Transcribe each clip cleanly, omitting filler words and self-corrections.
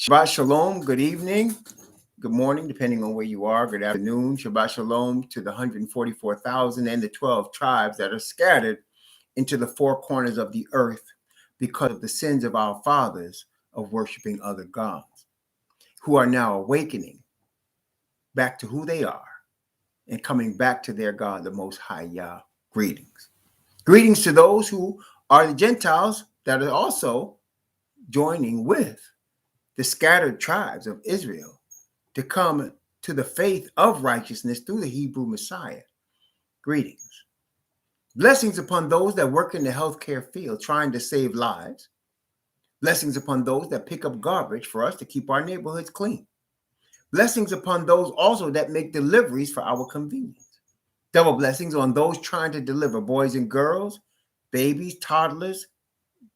Shabbat Shalom. Good evening. Good morning, depending on where you are. Good afternoon. Shabbat Shalom to the 144,000 and the 12 tribes that are scattered into the four corners of the earth because of the sins of our fathers of worshiping other gods, who are now awakening back to who they are and coming back to their God, the Most High Yah. Greetings. Greetings to those who are the Gentiles that are also joining with the scattered tribes of Israel to come to the faith of righteousness through the Hebrew Messiah. Greetings. Blessings upon those that work in the healthcare field trying to save lives. Blessings upon those that pick up garbage for us to keep our neighborhoods clean. Blessings upon those also that make deliveries for our convenience. Double blessings on those trying to deliver boys and girls, babies, toddlers,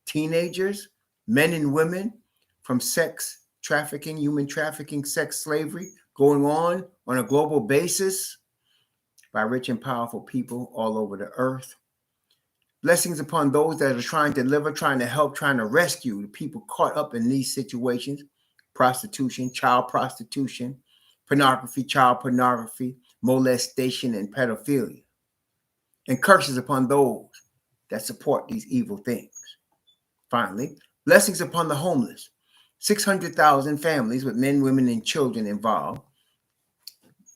teenagers, men and women from sex trafficking, human trafficking, sex slavery going on a global basis by rich and powerful people all over the earth. Blessings upon those that are trying to deliver, trying to help, trying to rescue the people caught up in these situations: prostitution, child prostitution, pornography, child pornography, molestation, and pedophilia. And curses upon those that support these evil things. Finally, blessings upon the homeless. 600,000 families with men, women, and children involved.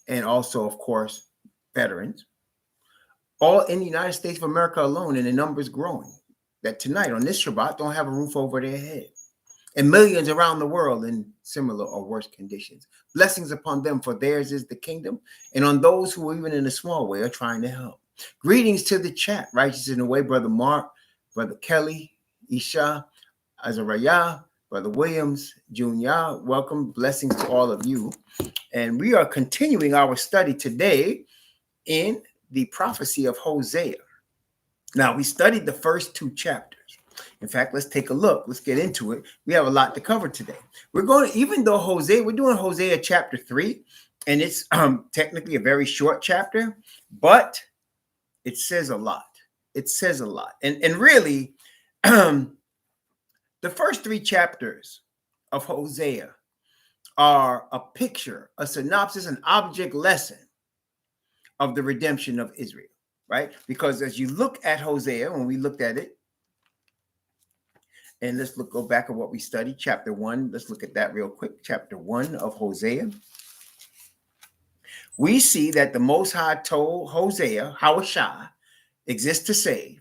And also, of course, veterans. All in the United States of America alone, and the numbers growing, that tonight on this Shabbat don't have a roof over their head. And millions around the world in similar or worse conditions. Blessings upon them, for theirs is the kingdom. And on those who, even in a small way, are trying to help. Greetings to the chat. Righteous in the way, Brother Mark, Brother Kelly, Isha, Azariah, Brother Williams, Junior. Welcome. Blessings to all of you. And we are continuing our study today in the prophecy of Hosea. Now, we studied the first two chapters. In fact, let's take a look. Let's get into it. We have a lot to cover today. We're going, even though we're doing Hosea chapter 3, and it's technically a very short chapter, but it says a lot. It says a lot. And really, the first three chapters of Hosea are a picture, a synopsis, an object lesson of the redemption of Israel, right? Because as you look at Hosea, when we looked at it, and let's go back at what we studied, chapter 1. Let's look at that real quick. Chapter 1 of Hosea. We see that the Most High told Hosea, Hawashai, exists to save.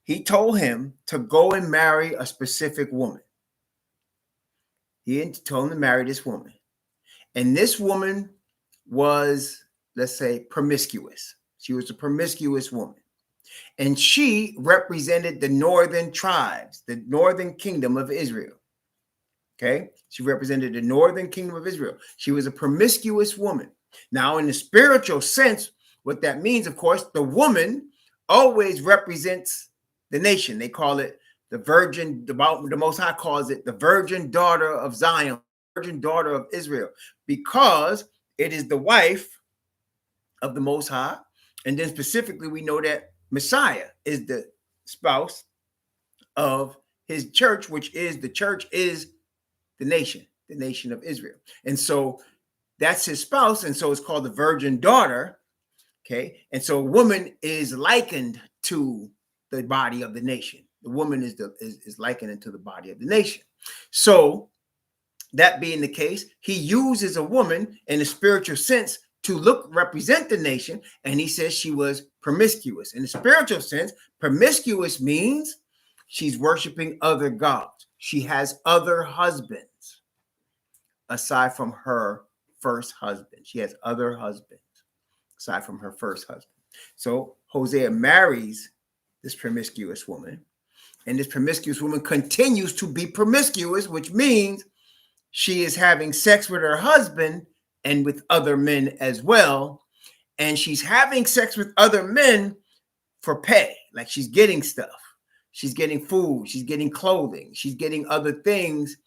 He told him to go and marry a specific woman. He told him to marry this woman. And this woman was, let's say, promiscuous. She was a promiscuous woman. And she represented the northern tribes, the northern kingdom of Israel. Okay? She represented the northern kingdom of Israel. She was a promiscuous woman. Now, in the spiritual sense, what that means, of course, the woman always represents the nation. They call it the virgin, the Most High calls it the virgin daughter of Zion, virgin daughter of Israel, because it is the wife of the Most High. And then specifically, we know that Messiah is the spouse of his church, which is the church is the nation of Israel. And so that's his spouse. And so it's called the virgin daughter. Okay. And so a woman is likened to the body of the nation. The woman is likened to the body of the nation. So that being the case, he uses a woman in a spiritual sense to represent the nation, and he says she was promiscuous. In the spiritual sense, promiscuous means she's worshiping other gods. She has other husbands aside from her first husband. She has other husbands aside from her first husband. So Hosea marries this promiscuous woman, and this promiscuous woman continues to be promiscuous, which means she is having sex with her husband and with other men as well. And she's having sex with other men for pay. Like she's getting stuff. She's getting food. She's getting clothing. She's getting other things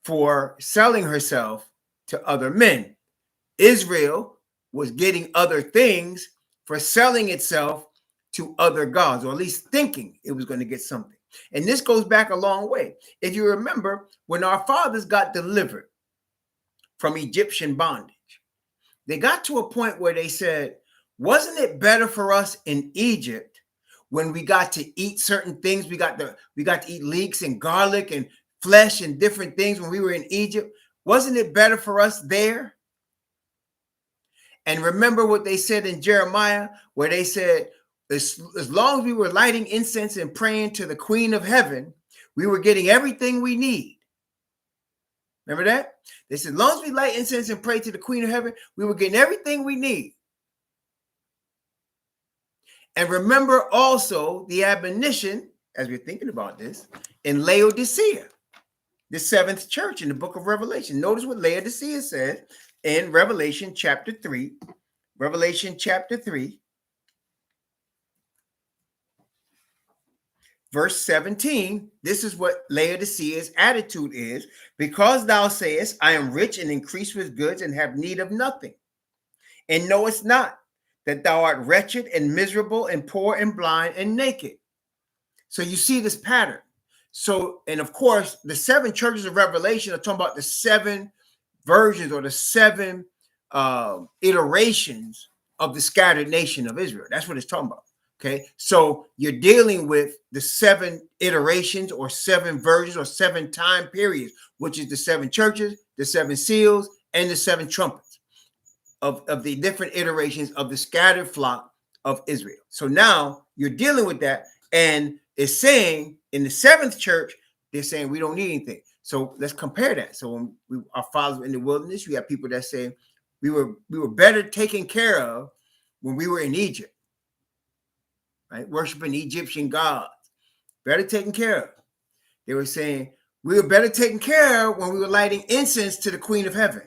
for selling herself to other men. Israel was getting other things for selling itself to other gods, or at least thinking it was going to get something. And this goes back a long way. If you remember, when our fathers got delivered, from Egyptian bondage. They got to a point where they said, wasn't it better for us in Egypt when we got to eat certain things? We got to eat leeks and garlic and flesh and different things when we were in Egypt. Wasn't it better for us there? And remember what they said in Jeremiah, where they said, as long as we were lighting incense and praying to the Queen of Heaven, we were getting everything we need. Remember that? They said, as long as we light incense and pray to the Queen of Heaven, we were getting everything we need. And remember also the admonition, as we're thinking about this, in Laodicea, the seventh church in the book of Revelation. Notice what Laodicea says in Revelation chapter 3. Revelation chapter 3, verse 17. This is what Laodicea's attitude is. Because thou sayest, I am rich and increase with goods and have need of nothing, and knowest not that thou art wretched and miserable and poor and blind and naked. So you see this pattern. So, and of course, the seven churches of Revelation are talking about the seven versions or the seven iterations of the scattered nation of Israel. That's what it's talking about. Okay, so you're dealing with the seven iterations or seven versions or seven time periods, which is the seven churches, the seven seals, and the seven trumpets of the different iterations of the scattered flock of Israel. So now you're dealing with that, and it's saying in the seventh church, they're saying we don't need anything. So let's compare that. So when we are fathers in the wilderness, we have people that say we were better taken care of when we were in Egypt, right? Worshiping Egyptian gods, better taken care of. They were saying we were better taken care of when we were lighting incense to the Queen of Heaven.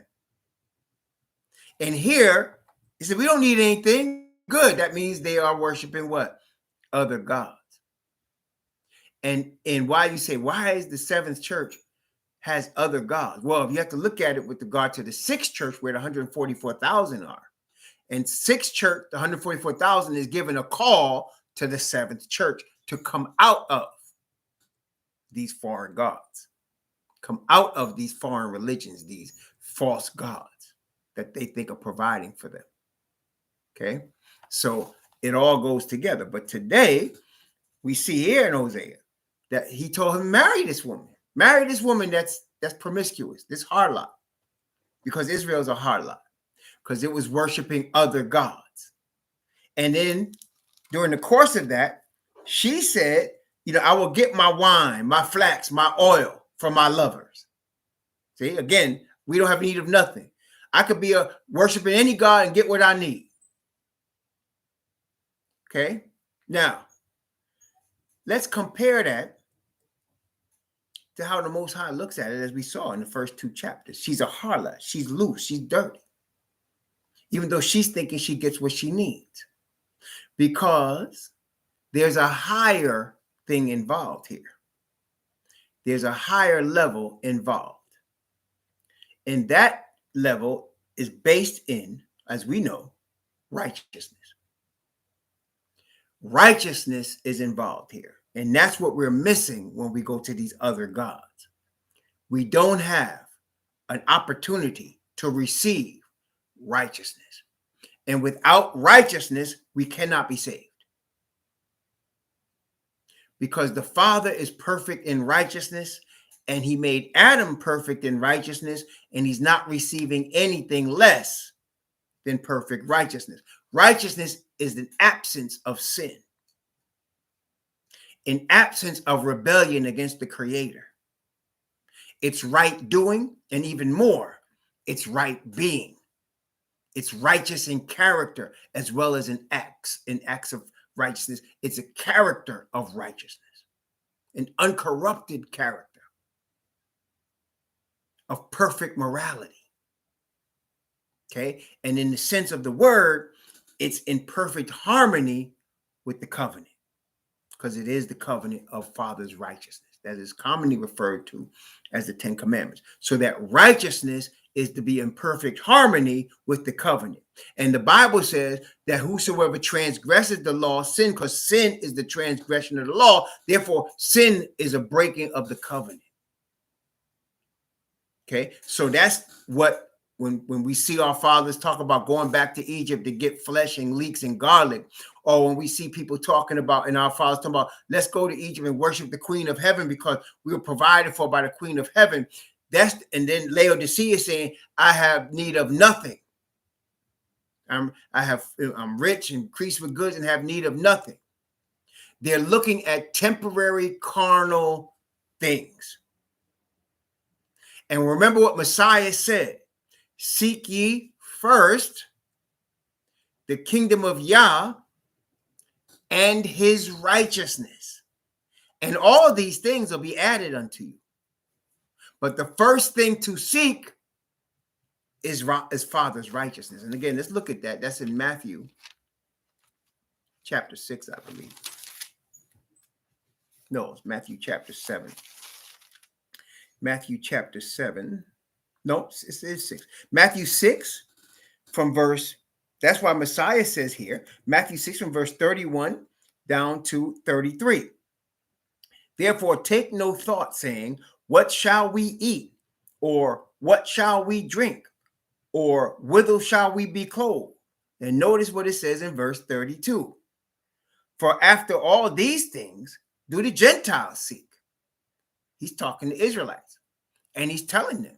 And here, he said, we don't need anything. Good. That means they are worshiping what? Other gods. And why you say, why is the seventh church has other gods? Well, you have to look at it with regard to the sixth church where the 144,000 are. And sixth church, the 144,000 is given a call to the seventh church to come out of these foreign gods, come out of these foreign religions, these false gods that they think are providing for them. Okay, so it all goes together. But today we see here in Hosea that he told him, marry this woman that's promiscuous, this harlot, because Israel's a harlot, because it was worshiping other gods. And then during the course of that, she said, I will get my wine, my flax, my oil from my lovers. See, again, we don't have need of nothing. I could be worshiping any god and get what I need. Okay, now let's compare that to how the Most High looks at it, as we saw in the first two chapters. She's a harlot. She's loose. She's dirty. Even though she's thinking she gets what she needs. Because there's a higher thing involved here. There's a higher level involved. And that level is based in, as we know, righteousness. Righteousness is involved here. And that's what we're missing when we go to these other gods. We don't have an opportunity to receive righteousness. And without righteousness, we cannot be saved. Because the Father is perfect in righteousness, and he made Adam perfect in righteousness, and he's not receiving anything less than perfect righteousness. Righteousness is an absence of sin, an absence of rebellion against the Creator. It's right doing, and even more, it's right being. It's righteous in character as well as in acts of righteousness. It's a character of righteousness, an uncorrupted character of perfect morality. Okay, and in the sense of the word, it's in perfect harmony with the covenant, because it is the covenant of Father's righteousness that is commonly referred to as the Ten Commandments. So that righteousness is to be in perfect harmony with the covenant. And the Bible says that whosoever transgresses the law sin, because sin is the transgression of the law. Therefore, sin is a breaking of the covenant. Okay, so that's what when we see our fathers talk about going back to Egypt to get flesh and leeks and garlic, or when we see people talking about, and our fathers talking about, let's go to Egypt and worship the Queen of Heaven because we were provided for by the Queen of Heaven. And then Laodicea is saying, I have need of nothing. I'm rich and increased with goods and have need of nothing. They're looking at temporary carnal things. And remember what Messiah said, seek ye first the kingdom of Yah and his righteousness, and all these things will be added unto you. But the first thing to seek is Father's righteousness. And again, let's look at that. That's in Matthew chapter 6, I believe. No, it's Matthew chapter 7. Matthew chapter 7. No, it is 6. Matthew 6 from verse, that's why Messiah says here, Matthew 6 from verse 31 down to 33. Therefore, take no thought, saying, what shall we eat? Or what shall we drink? Or whither shall we be clothed? And notice what it says in verse 32. For after all these things do the Gentiles seek. He's talking to Israelites. And he's telling them,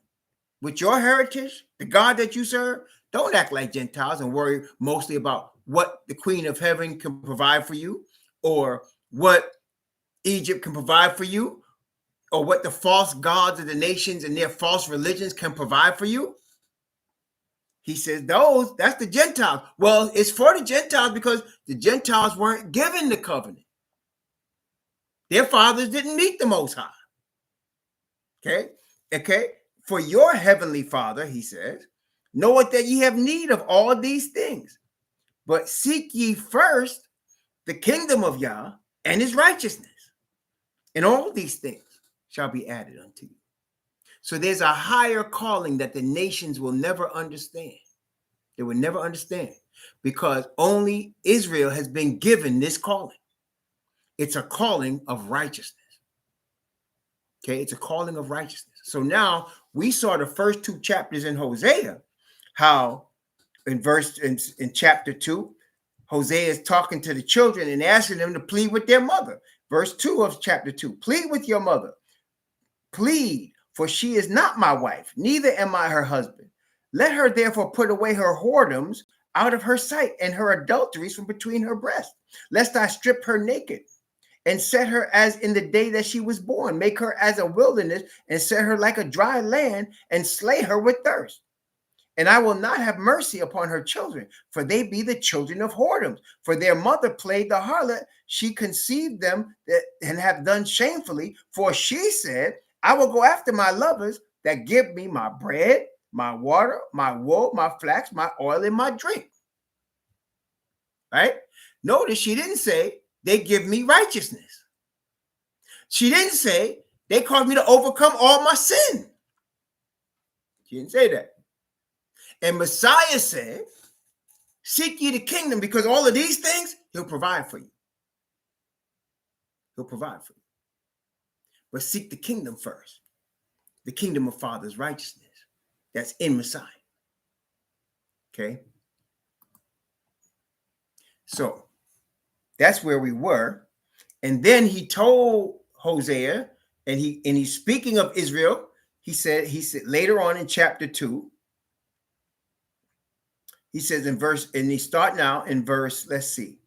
with your heritage, the God that you serve, don't act like Gentiles and worry mostly about what the Queen of Heaven can provide for you, or what Egypt can provide for you, or what the false gods of the nations and their false religions can provide for you. He says, that's the Gentiles. Well, it's for the Gentiles because the Gentiles weren't given the covenant. Their fathers didn't meet the Most High. Okay. For your heavenly Father, he says, knoweth that ye have need of all these things. But seek ye first the kingdom of Yah and his righteousness, and all these things shall be added unto you. So there's a higher calling that the nations will never understand. They will never understand because only Israel has been given this calling. It's a calling of righteousness. Okay, it's a calling of righteousness. So now we saw the first two chapters in Hosea, how in chapter 2, Hosea is talking to the children and asking them to plead with their mother. Verse 2 of chapter 2, plead with your mother. Plead, for she is not my wife, neither am I her husband. Let her therefore put away her whoredoms out of her sight and her adulteries from between her breasts, lest I strip her naked and set her as in the day that she was born, make her as a wilderness and set her like a dry land and slay her with thirst. And I will not have mercy upon her children, for they be the children of whoredoms. For their mother played the harlot. She conceived them and have done shamefully. For she said, I will go after my lovers that give me my bread, my water, my wool, my flax, my oil, and my drink. Right? Notice she didn't say they give me righteousness. She didn't say they cause me to overcome all my sin. She didn't say that. And Messiah said, seek ye the kingdom, because all of these things he'll provide for you. He'll provide for you. But seek the kingdom first. The kingdom of Father's righteousness. That's in Messiah. Okay. So that's where we were. And then he told Hosea, and he's speaking of Israel. He said later on in chapter 2, he says let's see.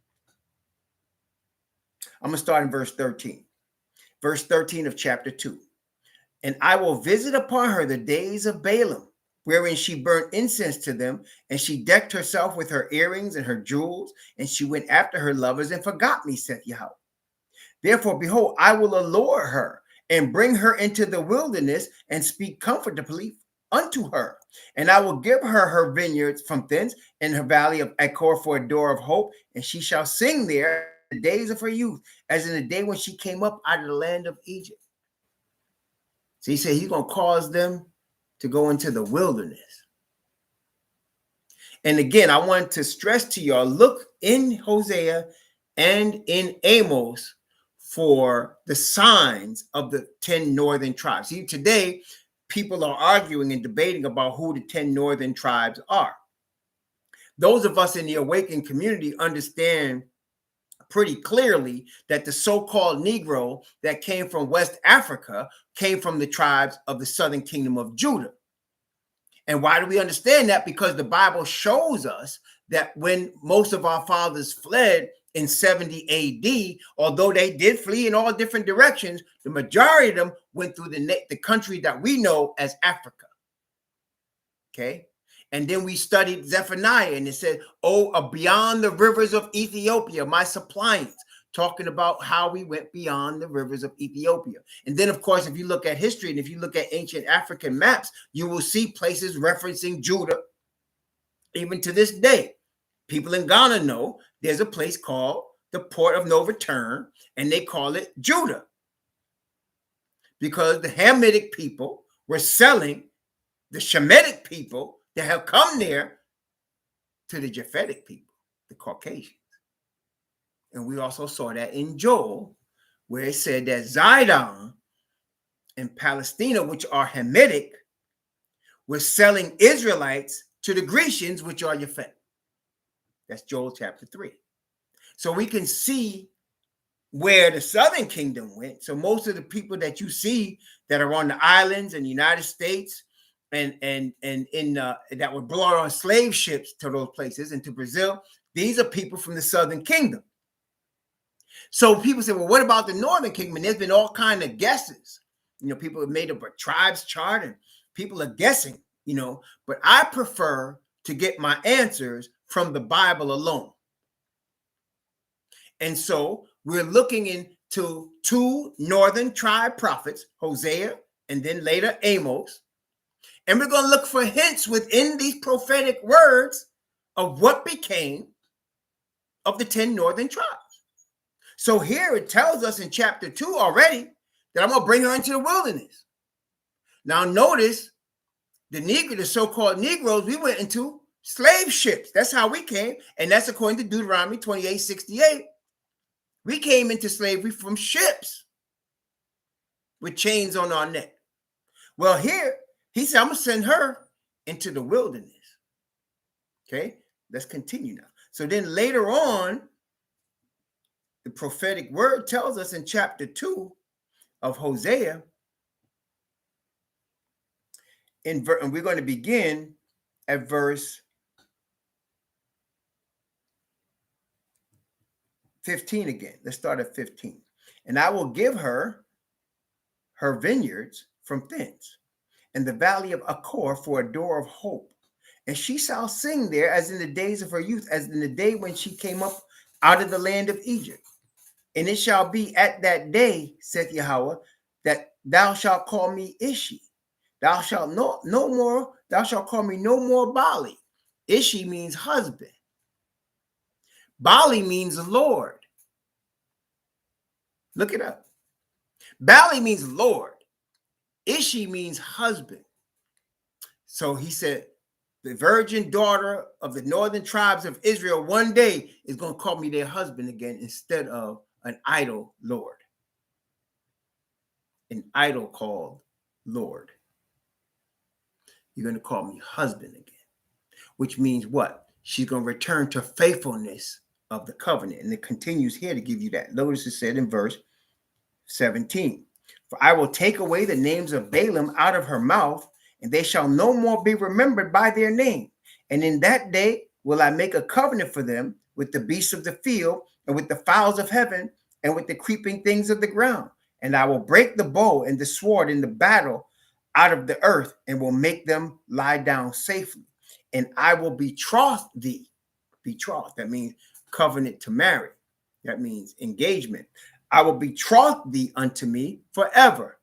I'm going to start in verse 13. Verse 13 of chapter 2. And I will visit upon her the days of Balaam, wherein she burnt incense to them, and she decked herself with her earrings and her jewels, and she went after her lovers and forgot me, saith Yahweh. Therefore, behold, I will allure her and bring her into the wilderness and speak comfortably unto her. And I will give her her vineyards from thence and her valley of Achor for a door of hope, and she shall sing there the days of her youth, as in the day when she came up out of the land of Egypt. So he said he's going to cause them to go into the wilderness. And again, I want to stress to y'all, look in Hosea and in Amos for the signs of the 10 northern tribes. See, today, people are arguing and debating about who the 10 northern tribes are. Those of us in the awakened community understand pretty clearly that the so-called Negro that came from West Africa came from the tribes of the southern kingdom of Judah. And why do we understand that? Because the Bible shows us that when most of our fathers fled in 70 AD, although they did flee in all different directions, the majority of them went through the country that we know as Africa. Okay? And then we studied Zephaniah, and it said, oh, beyond the rivers of Ethiopia, my suppliants, talking about how we went beyond the rivers of Ethiopia. And then, of course, if you look at history and if you look at ancient African maps, you will see places referencing Judah. Even to this day, people in Ghana know there's a place called the Port of No Return, and they call it Judah, because the Hamitic people were selling the Shemitic people that have come there to the Japhetic people, the Caucasians. And we also saw that in Joel, where it said that Zidon and Palestina, which are Hamitic, were selling Israelites to the Grecians, which are Japhet. That's Joel chapter 3. So we can see where the southern kingdom went. So most of the people that you see that are on the islands in the United States and that were brought on slave ships to those places and to Brazil, these are people from the southern kingdom. So people say, well, what about the northern kingdom? And there's been all kinds of guesses. You know, people have made up a tribes chart and people are guessing, you know, but I prefer to get my answers from the Bible alone. And so we're looking into two northern tribe prophets, Hosea and then later Amos. And we're going to look for hints within these prophetic words of what became of the 10 northern tribes. So here it tells us in chapter 2 already that I'm going to bring her into the wilderness. Now notice the so-called Negroes, we went into slave ships. That's how we came. And that's according to Deuteronomy 28:68. We came into slavery from ships with chains on our neck. Well, here he said, I'm going to send her into the wilderness. Okay, let's continue now. So then later on, the prophetic word tells us in chapter 2 of Hosea, and we're going to begin at verse 15 again. Let's start at 15. And I will give her vineyards from thence, and the valley of Achor for a door of hope. And she shall sing there as in the days of her youth, as in the day when she came up out of the land of Egypt. And it shall be at that day, saith Yahweh, that thou shalt call me Ishi. Thou shalt thou shalt call me no more Bali. Ishi means husband. Bali means Lord. Look it up. Bali means Lord. Ishi means husband. So he said, the virgin daughter of the northern tribes of Israel one day is going to call me their husband again instead of an idol Lord. An idol called Lord. You're going to call me husband again, which means what? She's going to return to faithfulness of the covenant. And it continues here to give you that. Notice it said in verse 17, for I will take away the names of Balaam out of her mouth, and they shall no more be remembered by their name. And in that day will I make a covenant for them with the beasts of the field and with the fowls of heaven and with the creeping things of the ground. And I will break the bow and the sword in the battle out of the earth and will make them lie down safely. And I will betroth thee. Betroth, that means covenant to marry. That means engagement. I will betroth thee unto me forever.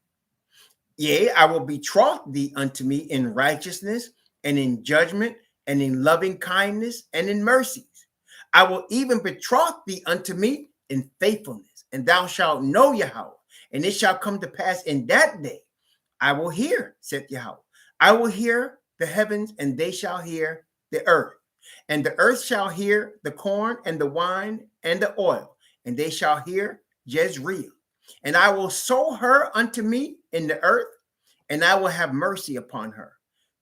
Yea, I will betroth thee unto me in righteousness and in judgment and in loving kindness and in mercies. I will even betroth thee unto me in faithfulness, and thou shalt know Yahweh. And it shall come to pass in that day, I will hear, saith Yahweh. I will hear the heavens, and they shall hear the earth. And the earth shall hear the corn and the wine and the oil, and they shall hear Jezreel. And I will sow her unto me in the earth, and I will have mercy upon her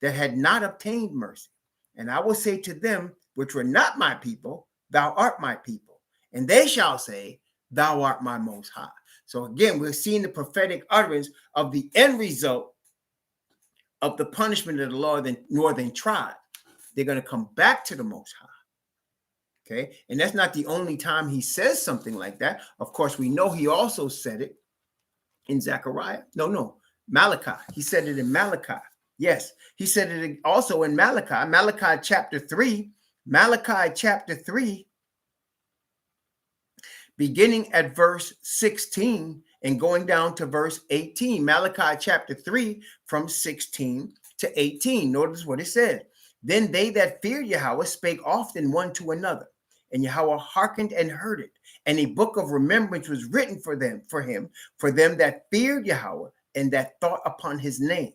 that had not obtained mercy. And I will say to them which were not my people, thou art my people. And they shall say, thou art my most high. So again, we're seeing the prophetic utterance of the end result of the punishment of the northern tribe. They're going to come back to the Most High. Okay. And that's not the only time he says something like that. Of course, we know he also said it in Zechariah. No, Malachi. He said it in Malachi. Yes. He said it also in Malachi. Malachi chapter 3. Malachi chapter 3, beginning at verse 16 and going down to verse 18. Malachi chapter 3 from 16 to 18. Notice what it said. Then they that feared Yahweh spake often one to another, and Yahweh hearkened and heard it. And a book of remembrance was written for them that feared Yahweh and that thought upon his name.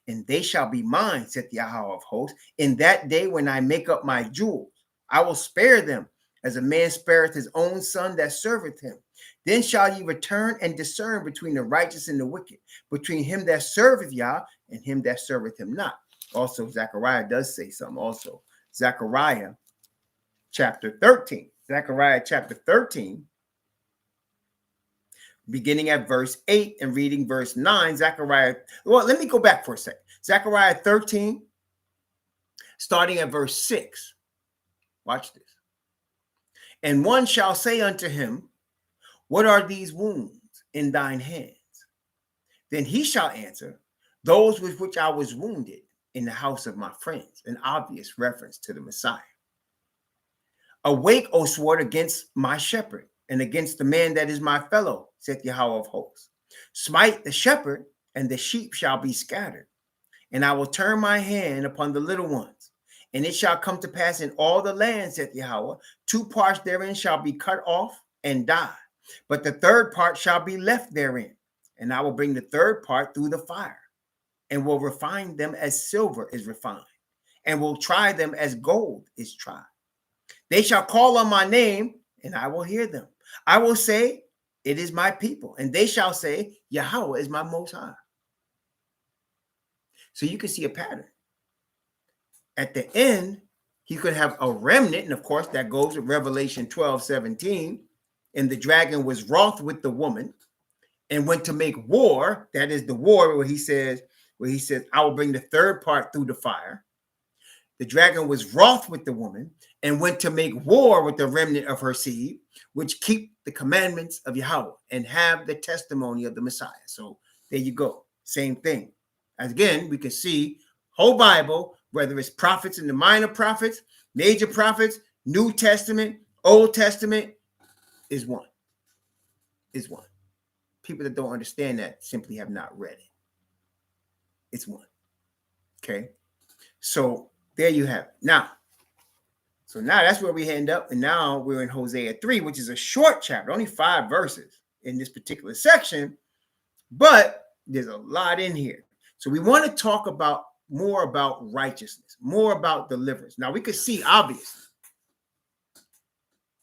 And they shall be mine, saith Yahweh of hosts, in that day when I make up my jewels. I will spare them, as a man spareth his own son that serveth him. Then shall ye return and discern between the righteous and the wicked, between him that serveth Yah and him that serveth him not. Also, Zechariah does say something also. Zechariah chapter 13. Zechariah chapter 13, beginning at verse 8 and reading verse 9. Well, let me go back for a second. Zechariah 13, starting at verse 6. Watch this. And one shall say unto him, what are these wounds in thine hands? Then he shall answer, those with which I was wounded in the house of my friends. An obvious reference to the Messiah. Awake, O sword, against my shepherd, and against the man that is my fellow, saith Yahweh of hosts. Smite the shepherd, and the sheep shall be scattered. And I will turn my hand upon the little ones. And it shall come to pass in all the land, saith Yahweh, 2 parts therein shall be cut off and die, but the third part shall be left therein. And I will bring the third part through the fire, and will refine them as silver is refined, and will try them as gold is tried. They shall call on my name, and I will hear them. I will say, it is my people. And they shall say, Yahweh is my most high. So you can see a pattern. At the end, he could have a remnant. And of course, that goes with Revelation 12:17. And the dragon was wroth with the woman and went to make war. That is the war where he says, I will bring the third part through the fire. The dragon was wroth with the woman and went to make war with the remnant of her seed, which keep the commandments of Yahweh and have the testimony of the Messiah. So there you go. Same thing. As again, we can see whole Bible, whether it's prophets and the minor prophets, major prophets, New Testament, Old Testament, is one. Is one. People that don't understand that simply have not read it. It's one. Okay. So there you have it. Now that's where we end up. And now we're in Hosea 3, which is a short chapter, only 5 verses in this particular section, but there's a lot in here. So we want to talk more about righteousness, more about deliverance. Now we could see obviously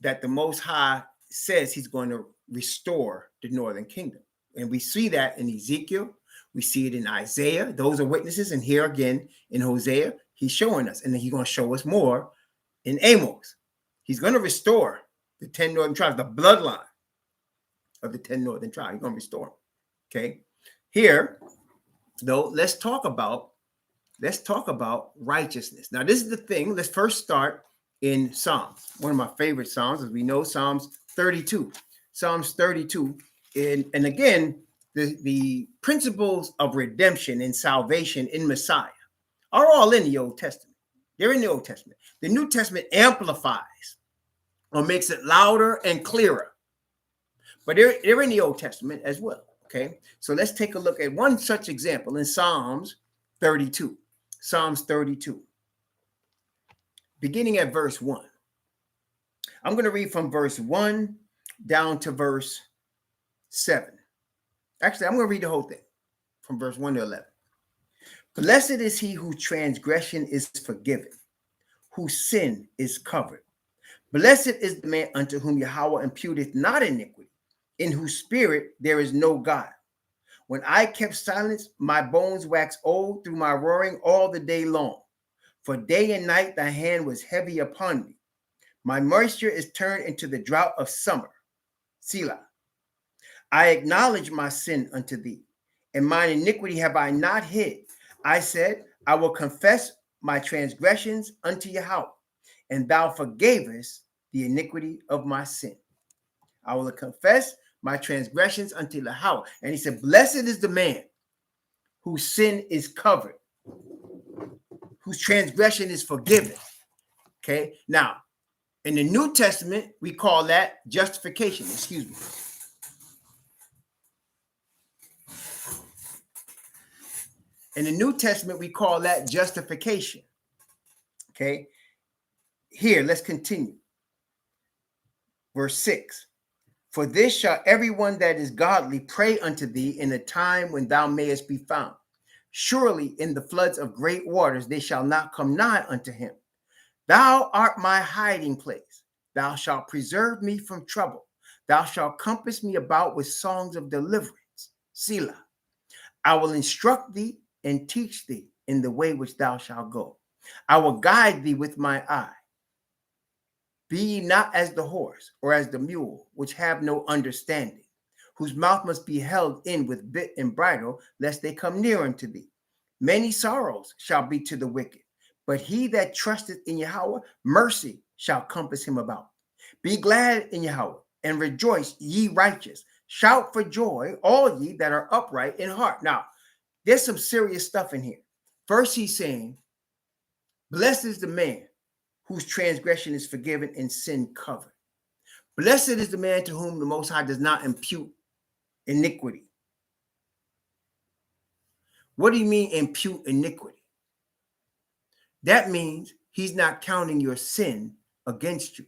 that the Most High says he's going to restore the northern kingdom. And we see that in Ezekiel. We see it in Isaiah. Those are witnesses. And here again in Hosea, he's showing us. And then he's going to show us more in Amos. He's going to restore the 10 northern tribes, the bloodline of the 10 northern tribes. He's going to restore them. Okay. Here, though, let's talk about righteousness. Now, this is the thing. Let's first start in Psalms. One of my favorite Psalms, as we know, Psalms 32. Psalms 32. And again, the principles of redemption and salvation in Messiah are all in the Old Testament. They're in the Old Testament. The New Testament amplifies or makes it louder and clearer. But they're in the Old Testament as well. Okay, so let's take a look at one such example in Psalms 32. Psalms 32. Beginning at verse 1. I'm going to read from verse 1 down to verse 7. Actually, I'm going to read the whole thing from verse 1 to 11. Blessed is he whose transgression is forgiven, whose sin is covered. Blessed is the man unto whom Yahweh imputeth not iniquity, in whose spirit there is no guile. When I kept silence, my bones waxed old through my roaring all the day long. For day and night thy hand was heavy upon me. My moisture is turned into the drought of summer. Selah. I acknowledge my sin unto thee, and mine iniquity have I not hid. I said, I will confess my transgressions unto Yahweh, and thou forgavest the iniquity of my sin. I will confess my transgressions unto Yahweh. And he said, blessed is the man whose sin is covered, whose transgression is forgiven. Okay, now in the New Testament, we call that justification. Excuse me. In the New Testament, we call that justification. Okay, here, let's continue. Verse 6. For this shall everyone that is godly pray unto thee in a time when thou mayest be found. Surely in the floods of great waters they shall not come nigh unto him. Thou art my hiding place. Thou shalt preserve me from trouble. Thou shalt compass me about with songs of deliverance. Selah. I will instruct thee and teach thee in the way which thou shalt go. I will guide thee with my eye. Be ye not as the horse or as the mule, which have no understanding, whose mouth must be held in with bit and bridle, lest they come near unto thee. Many sorrows shall be to the wicked, but he that trusteth in Yahweh, mercy shall compass him about. Be glad in Yahweh, and rejoice, ye righteous. Shout for joy, all ye that are upright in heart. Now, there's some serious stuff in here. First, he's saying, blessed is the man whose transgression is forgiven and sin covered. Blessed is the man to whom the Most High does not impute iniquity. What do you mean impute iniquity? That means he's not counting your sin against you.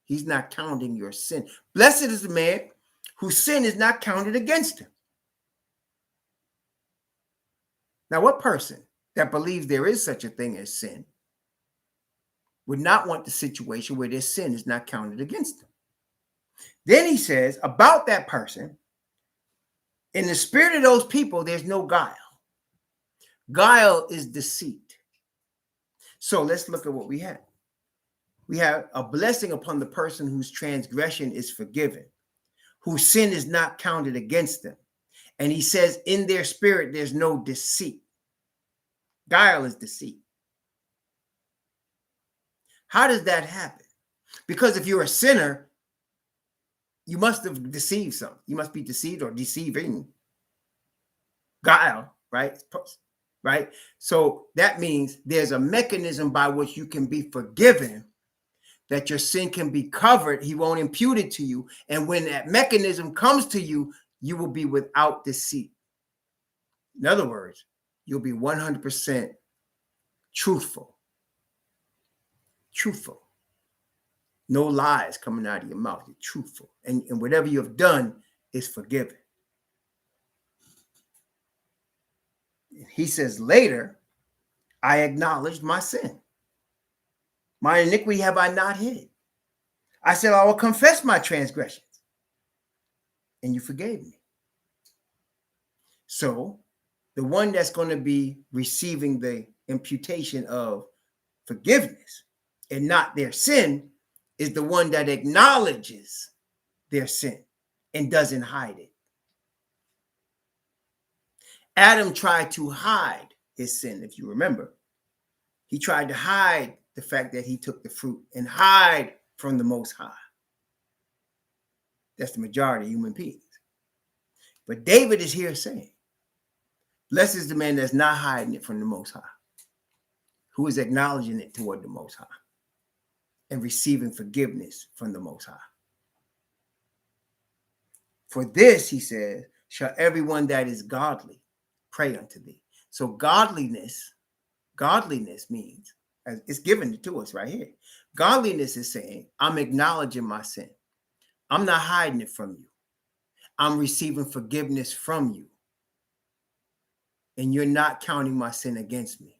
He's not counting your sin. Blessed is the man whose sin is not counted against him. Now, what person that believes there is such a thing as sin would not want the situation where their sin is not counted against them? Then he says about that person, in the spirit of those people, there's no guile. Guile is deceit. So let's look at what we have. We have a blessing upon the person whose transgression is forgiven, whose sin is not counted against them. And he says in their spirit, there's no deceit. Guile is deceit. How does that happen? Because if you're a sinner, you must have deceived some. You must be deceived or deceiving. Guile, right? Right? So that means there's a mechanism by which you can be forgiven, that your sin can be covered. He won't impute it to you. And when that mechanism comes to you, you will be without deceit. In other words, you'll be 100% truthful. Truthful. No lies coming out of your mouth. You're truthful. And whatever you have done is forgiven. He says later, I acknowledged my sin. My iniquity have I not hid. I said, I will confess my transgressions. And you forgave me. So the one that's going to be receiving the imputation of forgiveness and not their sin is the one that acknowledges their sin and doesn't hide it. Adam tried to hide his sin, if you remember. He tried to hide the fact that he took the fruit and hide from the Most High. That's the majority of human beings. But David is here saying, blessed is the man that's not hiding it from the Most High, who is acknowledging it toward the Most High and receiving forgiveness from the Most High. For this, he says, shall everyone that is godly pray unto thee. So godliness means, as it's given to us right here. Godliness is saying, I'm acknowledging my sin. I'm not hiding it from you. I'm receiving forgiveness from you. And you're not counting my sin against me.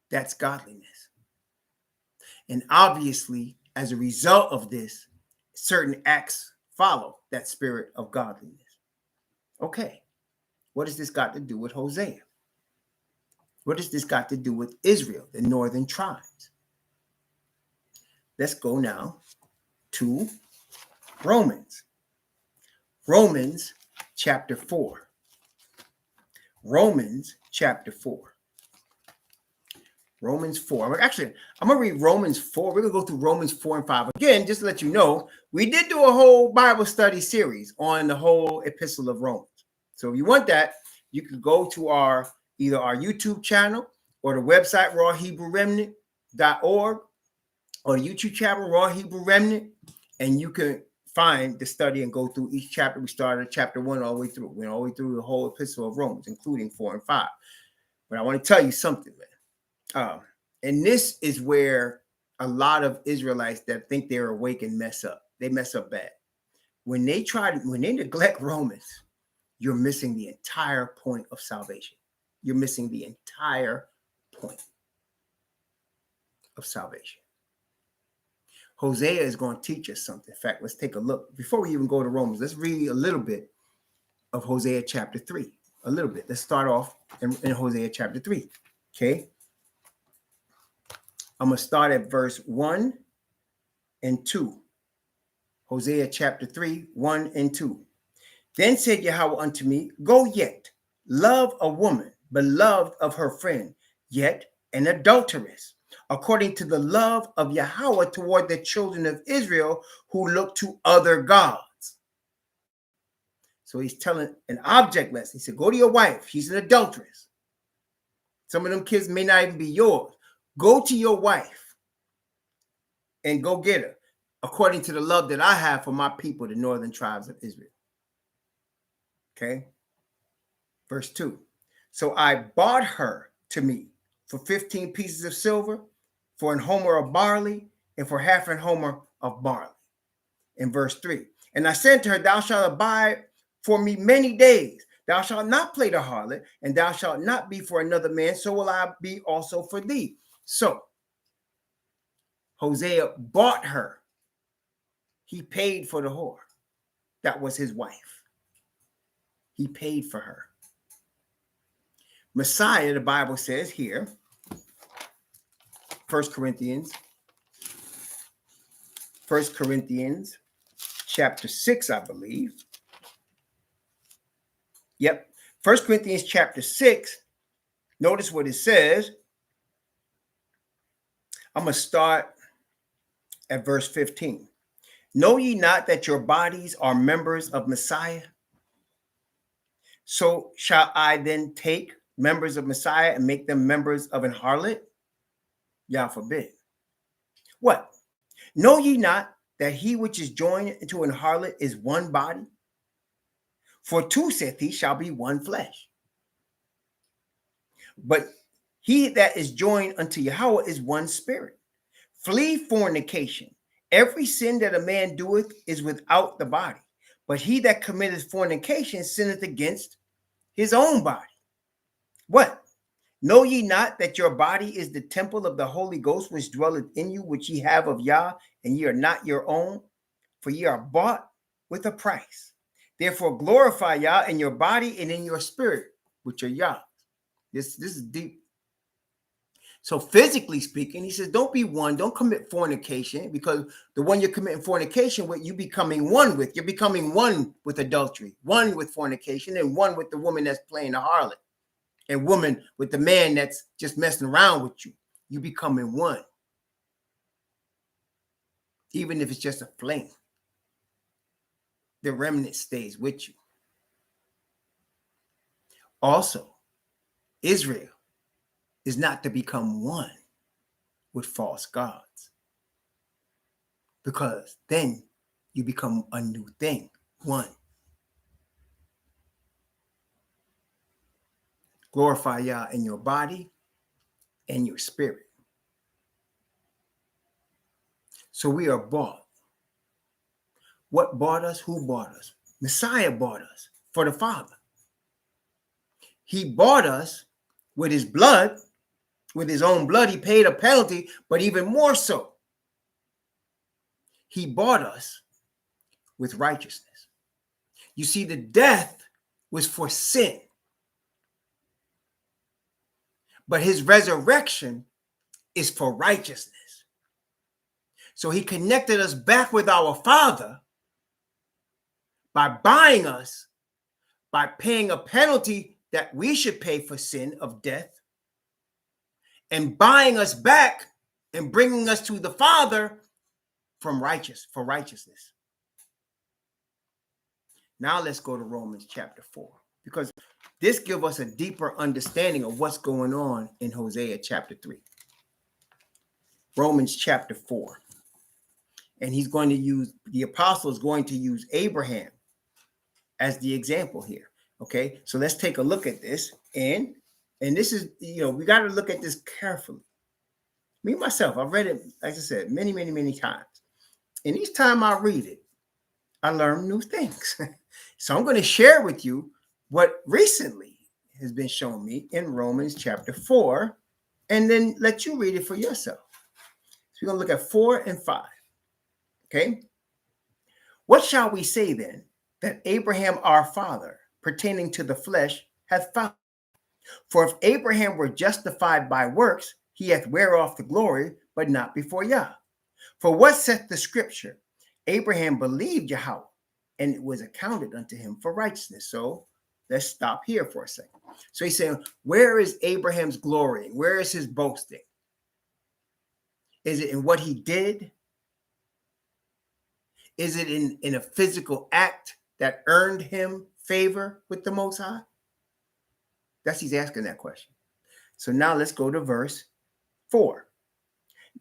That's godliness. And obviously, as a result of this, certain acts follow that spirit of godliness. Okay, what has this got to do with Hosea? What has this got to do with Israel, the northern tribes? Let's go now to Romans. Romans chapter 4. Romans chapter 4. Romans 4. Actually, I'm going to read Romans 4. We're going to go through Romans 4 and 5. Again, just to let you know, we did do a whole Bible study series on the whole epistle of Romans. So if you want that, you can go to either our YouTube channel or the website rawhebrewremnant.org or the YouTube channel Raw Hebrew Remnant, and you can find the study and go through each chapter. We started chapter 1 all the way through. We went all the way through the whole epistle of Romans, including 4 and 5. But I want to tell you something, man. And this is where a lot of Israelites that think they're awake and mess up. They mess up bad. When they neglect Romans, you're missing the entire point of salvation. You're missing the entire point of salvation. Hosea is going to teach us something. In fact, let's take a look. Before we even go to Romans, let's read a little bit of Hosea chapter 3. A little bit. Let's start off in Hosea chapter 3. Okay. I'm going to start at verse 1 and 2. Hosea chapter 3, 1 and 2. Then said Yahweh unto me, go yet, love a woman, beloved of her friend, yet an adulteress, according to the love of Yahweh toward the children of Israel who look to other gods. So he's telling an object lesson. He said, go to your wife. She's an adulteress. Some of them kids may not even be yours. Go to your wife and go get her, according to the love that I have for my people, the northern tribes of Israel. Okay. Verse 2. So I bought her to me for 15 pieces of silver, for an homer of barley, and for half an homer of barley. In verse 3. And I said to her, thou shalt abide for me many days. Thou shalt not play the harlot, and thou shalt not be for another man, so will I be also for thee. So Hosea bought her. He paid for the whore. That was his wife. He paid for her. Messiah, the Bible says here, 1 Corinthians chapter 6, I believe. Yep. 1 Corinthians chapter 6. Notice what it says. I'm going to start at verse 15. Know ye not that your bodies are members of Messiah? So shall I then take members of Messiah and make them members of an harlot? Yah forbid. What? Know ye not that he which is joined into an harlot is one body? For two, saith he, shall be one flesh. But he that is joined unto Yahweh is one spirit. Flee fornication. Every sin that a man doeth is without the body, but he that committeth fornication sinneth against his own body. What? Know ye not that your body is the temple of the Holy Ghost, which dwelleth in you, which ye have of Yah, and ye are not your own? For ye are bought with a price. Therefore glorify Yah in your body and in your spirit, which are Yah. This is deep. So physically speaking, he says, don't be one, don't commit fornication, because the one you're committing fornication with, you becoming one with. You're becoming one with adultery, one with fornication, and one with the woman that's playing the harlot, and woman with the man that's just messing around with you. You becoming one. Even if it's just a fling, the remnant stays with you. Also, Israel is not to become one with false gods, because then you become a new thing, one. Glorify Yah in your body and your spirit. So we are bought. What bought us? Who bought us? Messiah bought us for the Father. He bought us with his blood, with his own blood. He paid a penalty, but even more so, he bought us with righteousness. You see, the death was for sin. But his resurrection is for righteousness. So he connected us back with our Father by buying us, by paying a penalty that we should pay for sin of death, and buying us back and bringing us to the Father for righteousness. Now let's go to Romans chapter 4, because this gives us a deeper understanding of what's going on in Hosea chapter 3. Romans chapter 4. And the apostle is going to use Abraham as the example here. Okay, so let's take a look at this. And this is, we got to look at this carefully. Me, myself, I've read it, like I said, many, many, many times. And each time I read it, I learn new things. So I'm going to share with you what recently has been shown me in Romans chapter 4, and then let you read it for yourself. So we're going to look at 4 and 5. Okay. What shall we say then that Abraham our father, pertaining to the flesh, hath found? For if Abraham were justified by works, he hath whereof the glory, but not before Yah. For what saith the scripture? Abraham believed Yahweh, and it was accounted unto him for righteousness. So let's stop here for a second. So he's saying, where is Abraham's glorying? Where is his boasting? Is it in what he did? Is it in a physical act that earned him favor with the Most High? He's asking that question. So now let's go to verse 4.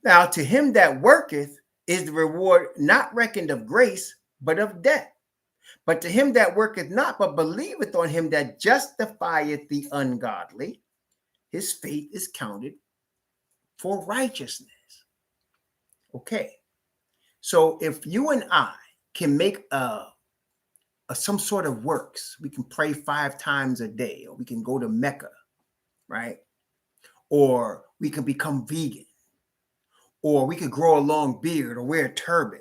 Now to him that worketh is the reward not reckoned of grace, but of debt. But to him that worketh not, but believeth on him that justifieth the ungodly, his faith is counted for righteousness. Okay. So if you and I can make some sort of works, we can pray 5 times a day, or we can go to Mecca, right? Or we can become vegan, or we could grow a long beard or wear a turban.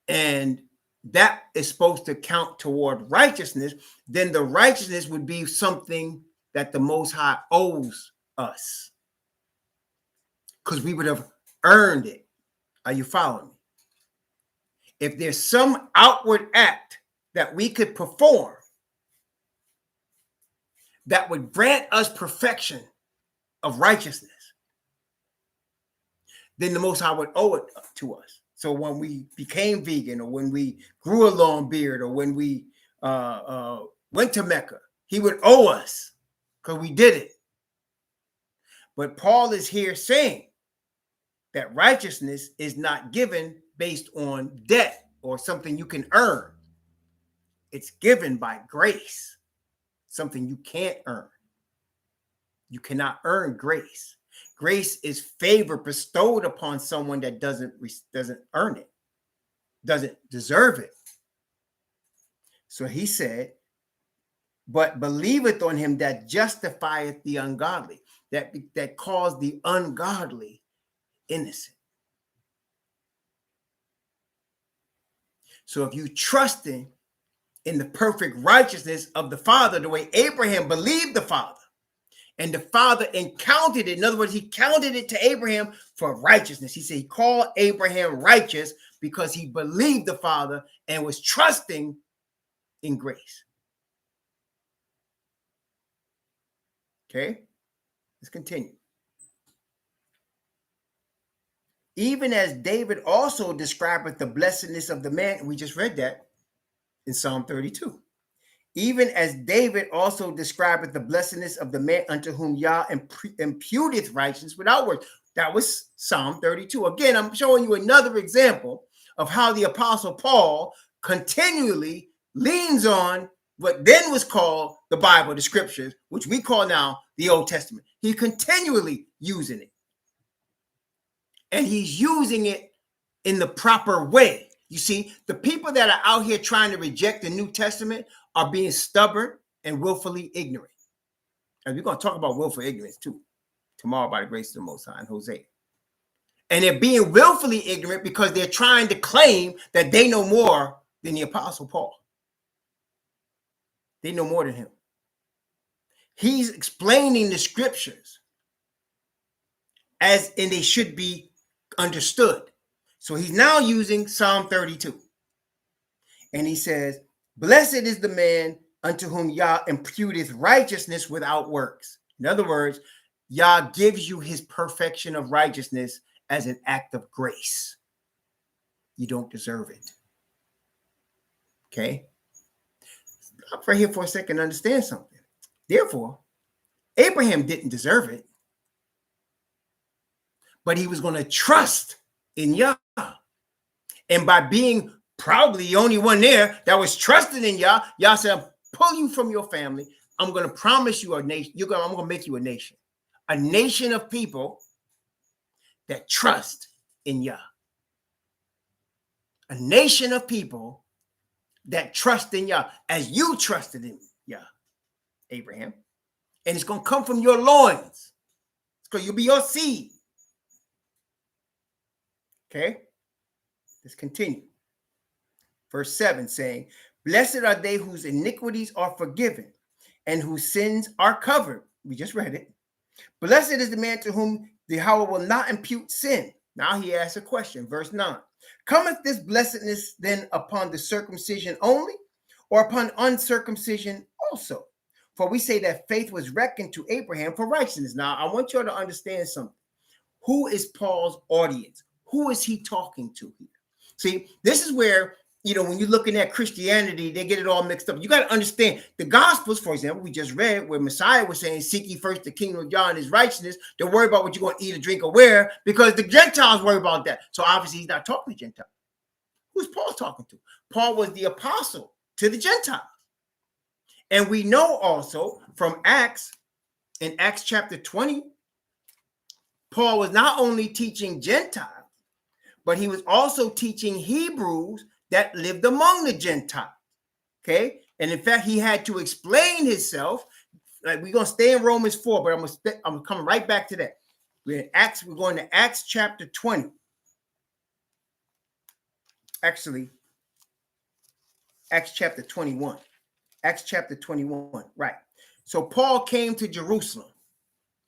And that is supposed to count toward righteousness. Then the righteousness would be something that the Most High owes us, because we would have earned it. Are you following me? If there's some outward act that we could perform that would grant us perfection of righteousness, then the Most High would owe it to us. So when we became vegan, or when we grew a long beard, or when we went to Mecca, he would owe us because we did it. But Paul is here saying that righteousness is not given based on debt or something you can earn. It's given by grace, something you can't earn. You cannot earn grace. Grace is favor bestowed upon someone that doesn't earn it, doesn't deserve it. So he said, but believeth on him that justifieth the ungodly, that calls the ungodly innocent. So if you trust in the perfect righteousness of the Father, the way Abraham believed the Father, and the Father encountered it. In other words, he counted it to Abraham for righteousness. He said he called Abraham righteous because he believed the Father and was trusting in grace. Okay, let's continue. Even as David also describeth the blessedness of the man, we just read that in Psalm 32. Even as David also describeth the blessedness of the man unto whom Yah imputeth righteousness without works. That was Psalm 32. Again, I'm showing you another example of how the Apostle Paul continually leans on what then was called the Bible, the scriptures, which we call now the Old Testament. He's continually using it. And he's using it in the proper way. You see, the people that are out here trying to reject the New Testament are being stubborn and willfully ignorant. And we're going to talk about willful ignorance too tomorrow by the grace of the Most High in Hosea. And they're being willfully ignorant because they're trying to claim that they know more than the Apostle Paul. They know more than him. He's explaining the scriptures as and they should be understood. So he's now using Psalm 32. And he says, blessed is the man unto whom Yah imputeth righteousness without works. In other words, Yah gives you his perfection of righteousness as an act of grace. You don't deserve it. Okay? Stop right here for a second and understand something. Therefore, Abraham didn't deserve it, but he was going to trust in Yah. And by being probably the only one there that was trusting in Yah, Yah said, I'm pulling you from your family. I'm going to promise you a nation. I'm going to make you a nation of people that trust in Yah. A nation of people that trust in Yah as you trusted in Yah, Abraham. And it's going to come from your loins. Because you'll be your seed. Okay? Let's continue. Verse 7 saying, blessed are they whose iniquities are forgiven and whose sins are covered. We just read it. Blessed is the man to whom the Yahweh will not impute sin. Now he asks a question. Verse 9. Cometh this blessedness then upon the circumcision only, or upon uncircumcision also? For we say that faith was reckoned to Abraham for righteousness. Now I want you all to understand something. Who is Paul's audience? Who is he talking to here? See, this is where, when you're looking at Christianity, they get it all mixed up. You got to understand the Gospels, for example, we just read where Messiah was saying, seek ye first the kingdom of God and his righteousness. Don't worry about what you're going to eat or drink or wear, because the Gentiles worry about that. So obviously he's not talking to Gentiles. Who's Paul talking to? Paul was the apostle to the Gentiles. And we know also from Acts, in Acts chapter 20, Paul was not only teaching Gentiles, but he was also teaching Hebrews that lived among the Gentiles. Okay. And in fact, he had to explain himself. Like, we're going to stay in Romans 4, but I'm coming right back to that. We're going to Acts chapter 20. Actually, Acts chapter 21. Acts chapter 21. Right. So Paul came to Jerusalem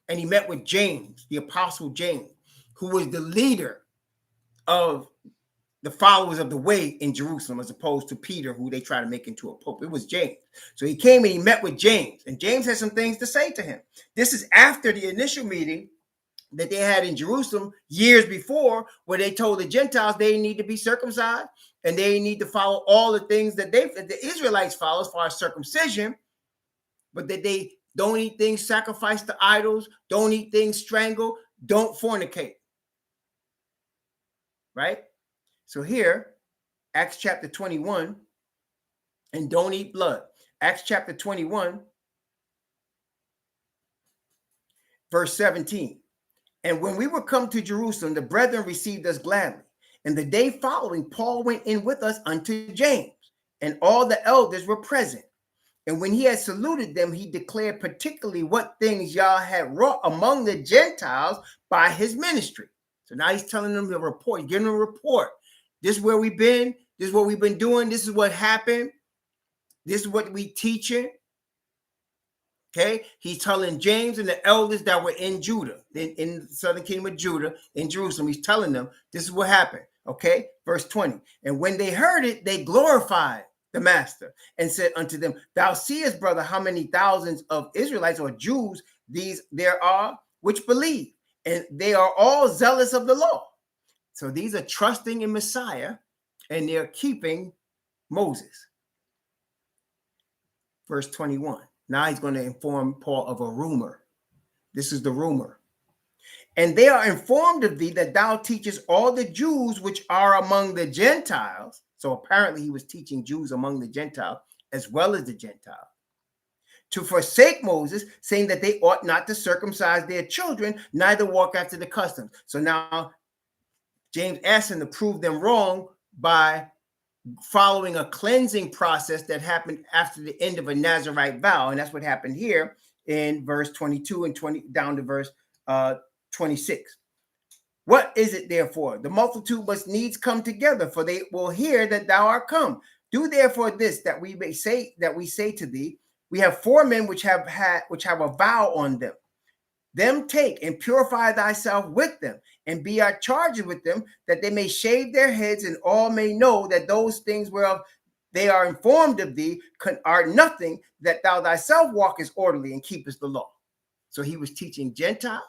and he met with James, the apostle James, who was the leader of the followers of the way in Jerusalem, as opposed to Peter, who they try to make into a pope. It was James. So he came and he met with James, and James had some things to say to him. This is after the initial meeting that they had in Jerusalem years before, where they told the Gentiles they need to be circumcised and they need to follow all the things that the Israelites follow as far as circumcision, but that they don't eat things sacrificed to idols, don't eat things strangled, don't fornicate. Right? So here, Acts chapter 21, and don't eat blood. Acts chapter 21, verse 17. And when we were come to Jerusalem, the brethren received us gladly. And the day following, Paul went in with us unto James, and all the elders were present. And when he had saluted them, he declared particularly what things Yah had wrought among the Gentiles by his ministry. So now he's telling them the report, giving them a report. This is where we've been. This is what we've been doing. This is what happened. This is what we teaching. Okay. He's telling James and the elders that were in Judah, in the southern kingdom of Judah, in Jerusalem. He's telling them this is what happened. Okay. Verse 20. And when they heard it, they glorified the master and said unto them, thou seest, brother, how many thousands of Israelites or Jews these there are which believe, and they are all zealous of the law. So these are trusting in Messiah, and they're keeping Moses. Verse 21. Now he's going to inform Paul of a rumor. This is the rumor. And they are informed of thee that thou teachest all the Jews which are among the Gentiles. So apparently he was teaching Jews among the Gentiles as well as the Gentiles, to forsake Moses, saying that they ought not to circumcise their children, neither walk after the customs. So now James asked him to prove them wrong by following a cleansing process that happened after the end of a Nazirite vow. And that's what happened here in verse 22 and 20 down to verse 26. What is it therefore? The multitude must needs come together, for they will hear that thou art come. Do therefore this, that we say to thee, We have 4 men which have a vow on them. Them take and purify thyself with them, and be at charge with them, that they may shave their heads, and all may know that those things whereof they are informed of thee are nothing, that thou thyself walkest orderly and keepest the law. So he was teaching Gentiles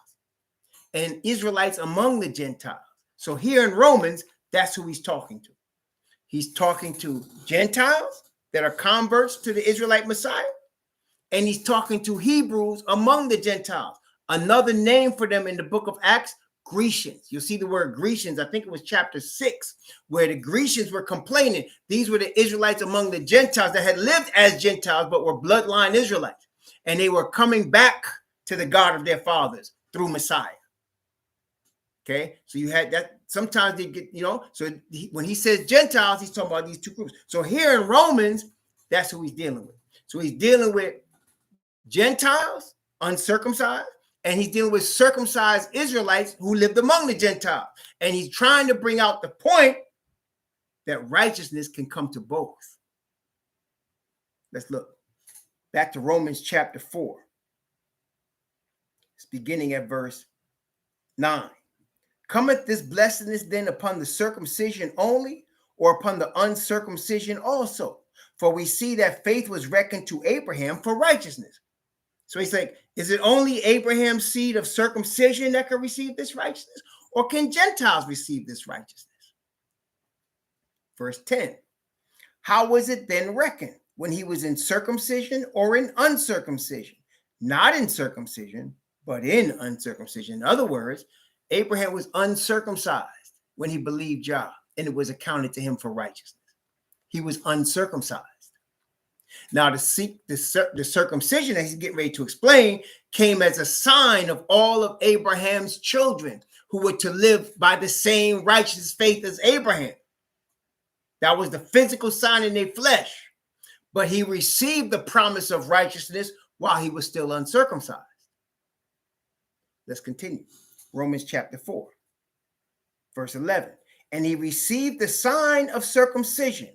and Israelites among the Gentiles. So here in Romans, that's who he's talking to. He's talking to Gentiles that are converts to the Israelite Messiah, and he's talking to Hebrews among the Gentiles. Another name for them in the book of Acts, Grecians. You'll see the word Grecians. I think it was chapter 6, where the Grecians were complaining. These were the Israelites among the Gentiles that had lived as Gentiles, but were bloodline Israelites. And they were coming back to the God of their fathers through Messiah. Okay, so you had that. Sometimes they get, so when he says Gentiles, he's talking about these 2 groups. So here in Romans, that's who he's dealing with. So he's dealing with Gentiles, uncircumcised, and he's dealing with circumcised Israelites who lived among the Gentiles. And he's trying to bring out the point that righteousness can come to both. Let's look back to Romans chapter 4. It's beginning at verse 9. Cometh this blessedness then upon the circumcision only, or upon the uncircumcision also? For we see that faith was reckoned to Abraham for righteousness. So he's like, is it only Abraham's seed of circumcision that can receive this righteousness? Or can Gentiles receive this righteousness? Verse 10. How was it then reckoned? When he was in circumcision or in uncircumcision? Not in circumcision, but in uncircumcision. In other words, Abraham was uncircumcised when he believed Jah, and it was accounted to him for righteousness. He was uncircumcised. Now, the circumcision that he's getting ready to explain came as a sign of all of Abraham's children who were to live by the same righteous faith as Abraham. That was the physical sign in their flesh. But he received the promise of righteousness while he was still uncircumcised. Let's continue. Romans chapter 4, verse 11. And he received the sign of circumcision,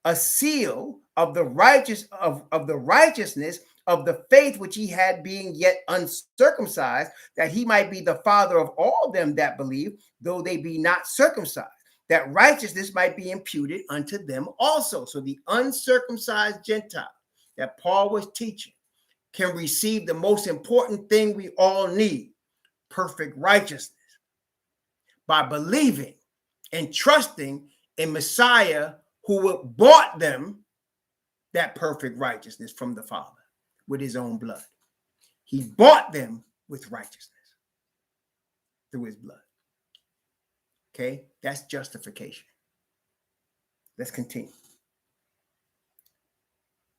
a seal of the righteousness of the faith which he had, being yet uncircumcised, that he might be the father of all them that believe, though they be not circumcised, that righteousness might be imputed unto them also. So the uncircumcised Gentile that Paul was teaching can receive the most important thing we all need, perfect righteousness, by believing and trusting in Messiah, who bought them that perfect righteousness from the Father with his own blood. He bought them with righteousness through his blood. Okay, that's justification. Let's continue.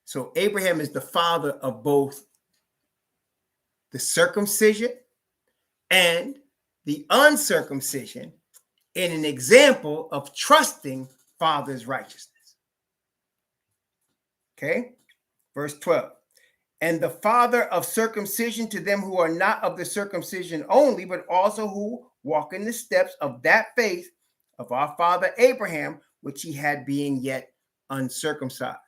So Abraham is the father of both the circumcision and the uncircumcision, in an example of trusting Father's righteousness. Okay, verse 12. And the father of circumcision to them who are not of the circumcision only, but also who walk in the steps of that faith of our father Abraham, which he had being yet uncircumcised.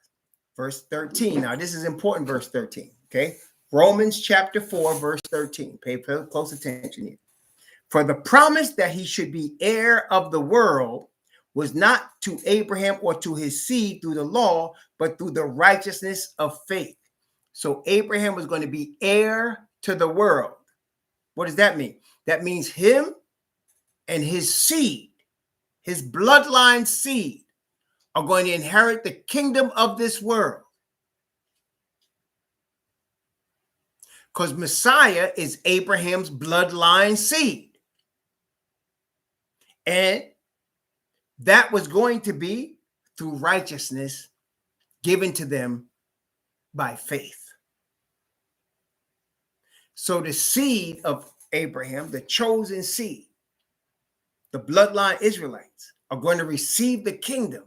Verse 13. Now, this is important, verse 13. Okay, Romans chapter 4, verse 13. Pay close attention here. For the promise that he should be heir of the world was not to Abraham or to his seed through the law, but through the righteousness of faith. So Abraham was going to be heir to the world. What does that mean? That means him and his seed, his bloodline seed, are going to inherit the kingdom of this world. Because Messiah is Abraham's bloodline seed. And that was going to be through righteousness given to them by faith. So the seed of Abraham, the chosen seed, the bloodline Israelites, are going to receive the kingdom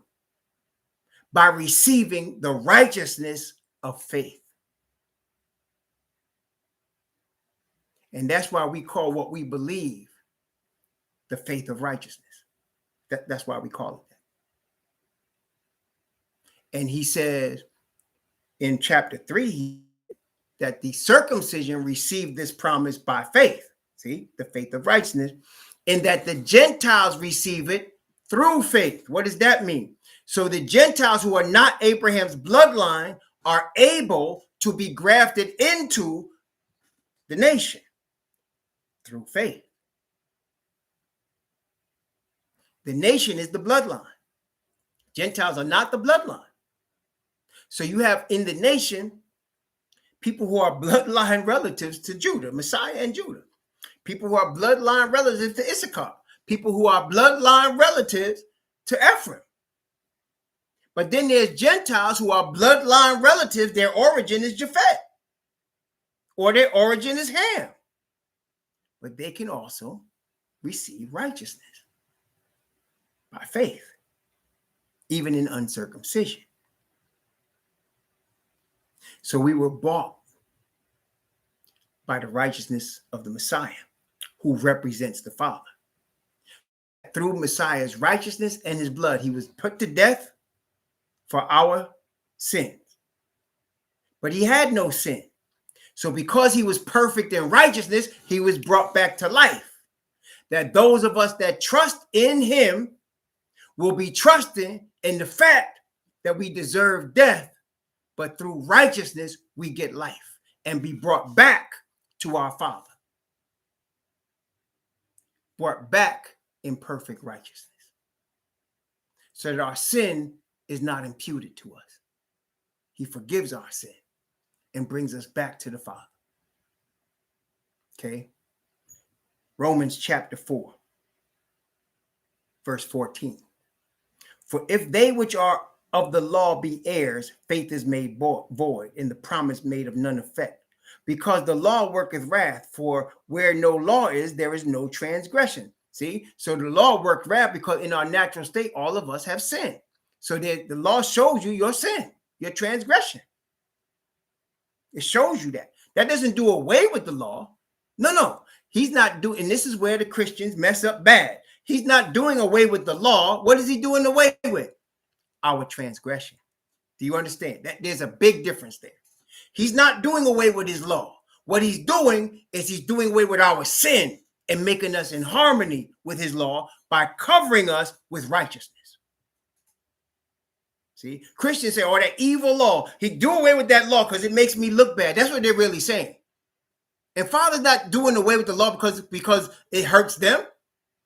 by receiving the righteousness of faith. And that's why we call what we believe the faith of righteousness. That's why we call it that. And he says in chapter 3, that the circumcision received this promise by faith. See, the faith of righteousness, and that the Gentiles receive it through faith. What does that mean? So the Gentiles who are not Abraham's bloodline are able to be grafted into the nation through faith. The nation is the bloodline. Gentiles are not the bloodline. So you have in the nation people who are bloodline relatives to Judah, Messiah and Judah. People who are bloodline relatives to Issachar. People who are bloodline relatives to Ephraim. But then there's Gentiles who are bloodline relatives. Their origin is Japhet, or their origin is Ham. But they can also receive righteousness by faith, even in uncircumcision. So we were bought by the righteousness of the Messiah, who represents the Father. Through Messiah's righteousness and his blood, he was put to death for our sins. But he had no sin. So because he was perfect in righteousness, he was brought back to life. That those of us that trust in him will be trusting in the fact that we deserve death, but through righteousness, we get life and be brought back to our Father. Brought back in perfect righteousness. So that our sin is not imputed to us. He forgives our sin and brings us back to the Father. Okay? Romans chapter 4, verse 14. For if they which are of the law be heirs, faith is made void, and the promise made of none effect. Because the law worketh wrath, for where no law is, there is no transgression. See? So the law worked wrath because in our natural state, all of us have sinned. So the law shows you your sin, your transgression. It shows you that. That doesn't do away with the law. No. He's not doing, and this is where the Christians mess up bad. He's not doing away with the law. What is he doing away with? Our transgression. Do you understand? That there's a big difference there. He's not doing away with his law. What he's doing is he's doing away with our sin and making us in harmony with his law by covering us with righteousness. See, Christians say, oh, that evil law. He do away with that law because it makes me look bad. That's what they're really saying. And Father's not doing away with the law because it hurts them.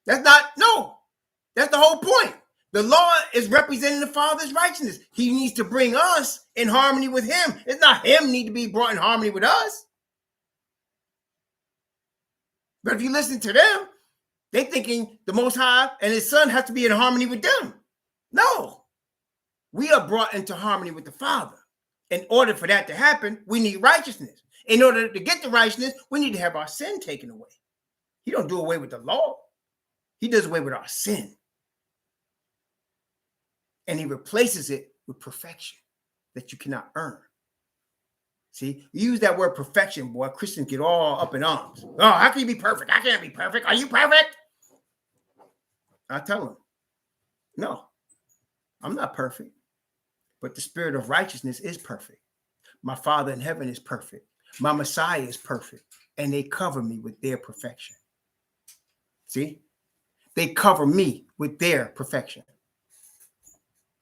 That's the whole point. The law is representing the Father's righteousness. He needs to bring us in harmony with him. It's not him need to be brought in harmony with us. But if you listen to them, they're thinking the Most High and his Son have to be in harmony with them. No. We are brought into harmony with the Father. In order for that to happen, we need righteousness. In order to get the righteousness, we need to have our sin taken away. He don't do away with the law. He does away with our sin. And he replaces it with perfection that you cannot earn. See, you use that word perfection, boy, Christians get all up in arms. Oh, how can you be perfect? I can't be perfect. Are you perfect? I tell them, no, I'm not perfect. But the spirit of righteousness is perfect. My Father in heaven is perfect. My Messiah is perfect. And they cover me with their perfection. See? They cover me with their perfection.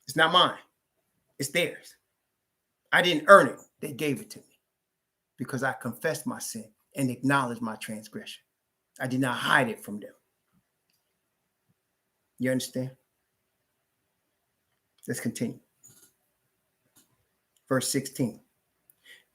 It's not mine. It's theirs. I didn't earn it. They gave it to me because I confessed my sin and acknowledged my transgression. I did not hide it from them. You understand? Let's continue. Verse 16.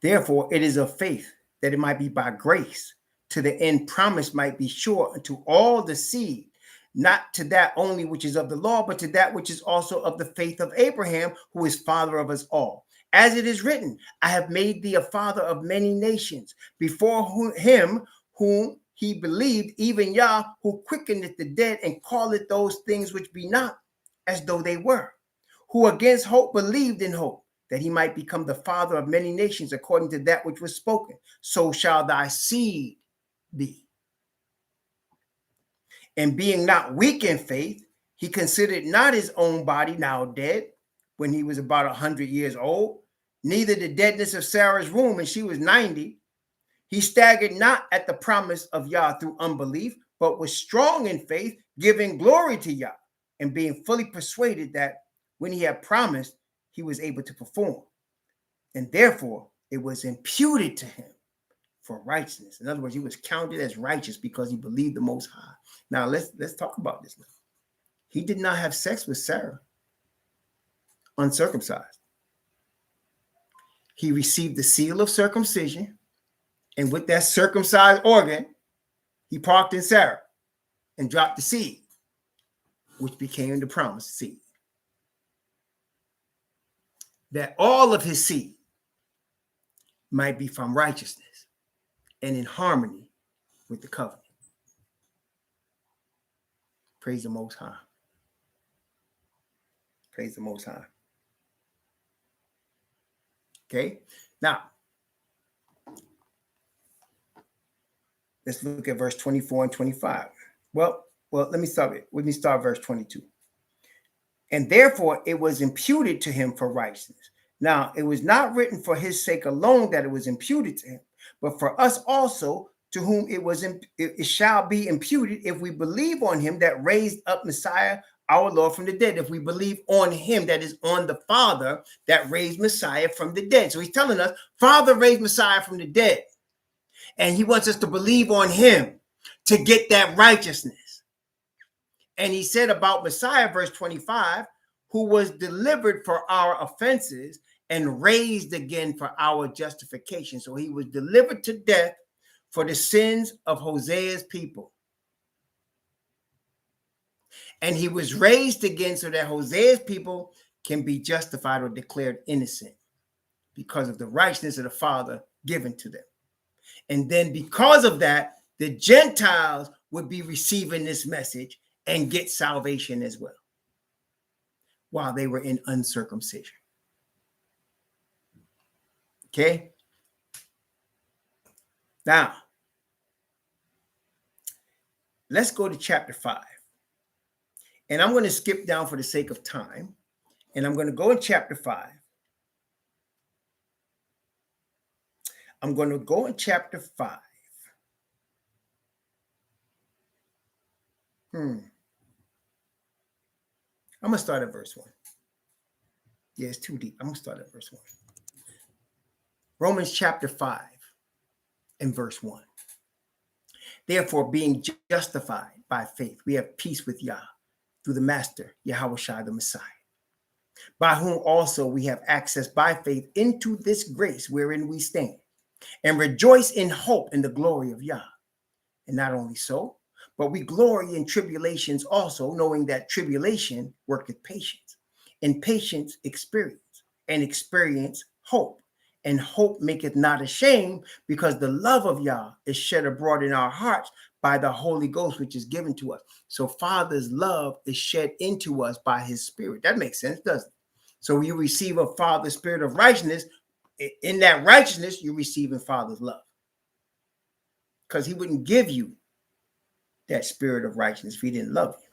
Therefore, it is of faith that it might be by grace, to the end promise might be sure unto all the seed, not to that only which is of the law, but to that which is also of the faith of Abraham, who is father of us all. As it is written, I have made thee a father of many nations, before him whom he believed, even Yah, who quickeneth the dead and calleth those things which be not as though they were, who against hope believed in hope, that he might become the father of many nations, according to that which was spoken. So shall thy seed be. And being not weak in faith, he considered not his own body now dead, when he was about 100 years old, neither the deadness of Sarah's womb, and she was 90. He staggered not at the promise of Yah through unbelief, but was strong in faith, giving glory to Yah, and being fully persuaded that when he had promised, he was able to perform. And therefore, it was imputed to him for righteousness. In other words, he was counted as righteous because he believed the Most High. Now, let's talk about this now. He did not have sex with Sarah uncircumcised. He received the seal of circumcision, and with that circumcised organ, he parked in Sarah and dropped the seed, which became the promised seed. That all of his seed might be from righteousness and in harmony with the covenant. Praise the Most High. Praise the Most High. Okay, now let's look at verse 24 and 25. Well, let me start verse 22. And therefore it was imputed to him for righteousness. Now, it was not written for his sake alone that it was imputed to him, but for us also, to whom it shall be imputed if we believe on him that raised up Messiah, our Lord, from the dead. If we believe on him, that is on the Father that raised Messiah from the dead. So he's telling us, Father raised Messiah from the dead. And he wants us to believe on him to get that righteousness. And he said about Messiah, verse 25, who was delivered for our offenses and raised again for our justification. So he was delivered to death for the sins of Hosea's people. And he was raised again so that Hosea's people can be justified or declared innocent because of the righteousness of the Father given to them. And then because of that, the Gentiles would be receiving this message and get salvation as well, while they were in uncircumcision. Okay? Now, let's go to chapter 5. And I'm going to skip down for the sake of time. And I'm going to go in chapter 5. I'm going to go in chapter 5. I'm going to start at verse 1. Yeah, it's too deep. I'm going to start at verse 1. Romans chapter 5 and verse 1. Therefore, being justified by faith, we have peace with Yah through the Master, YHWH the Messiah, by whom also we have access by faith into this grace wherein we stand, and rejoice in hope in the glory of Yah. And not only so, but we glory in tribulations also, knowing that tribulation worketh patience, and patience experience, and experience hope. And hope maketh not ashamed, because the love of Yah is shed abroad in our hearts by the Holy Ghost, which is given to us. So Father's love is shed into us by his Spirit. That makes sense, doesn't it? So you receive a Father's Spirit of righteousness. In that righteousness, you're receiving Father's love. Because he wouldn't give you that spirit of righteousness if he didn't love you.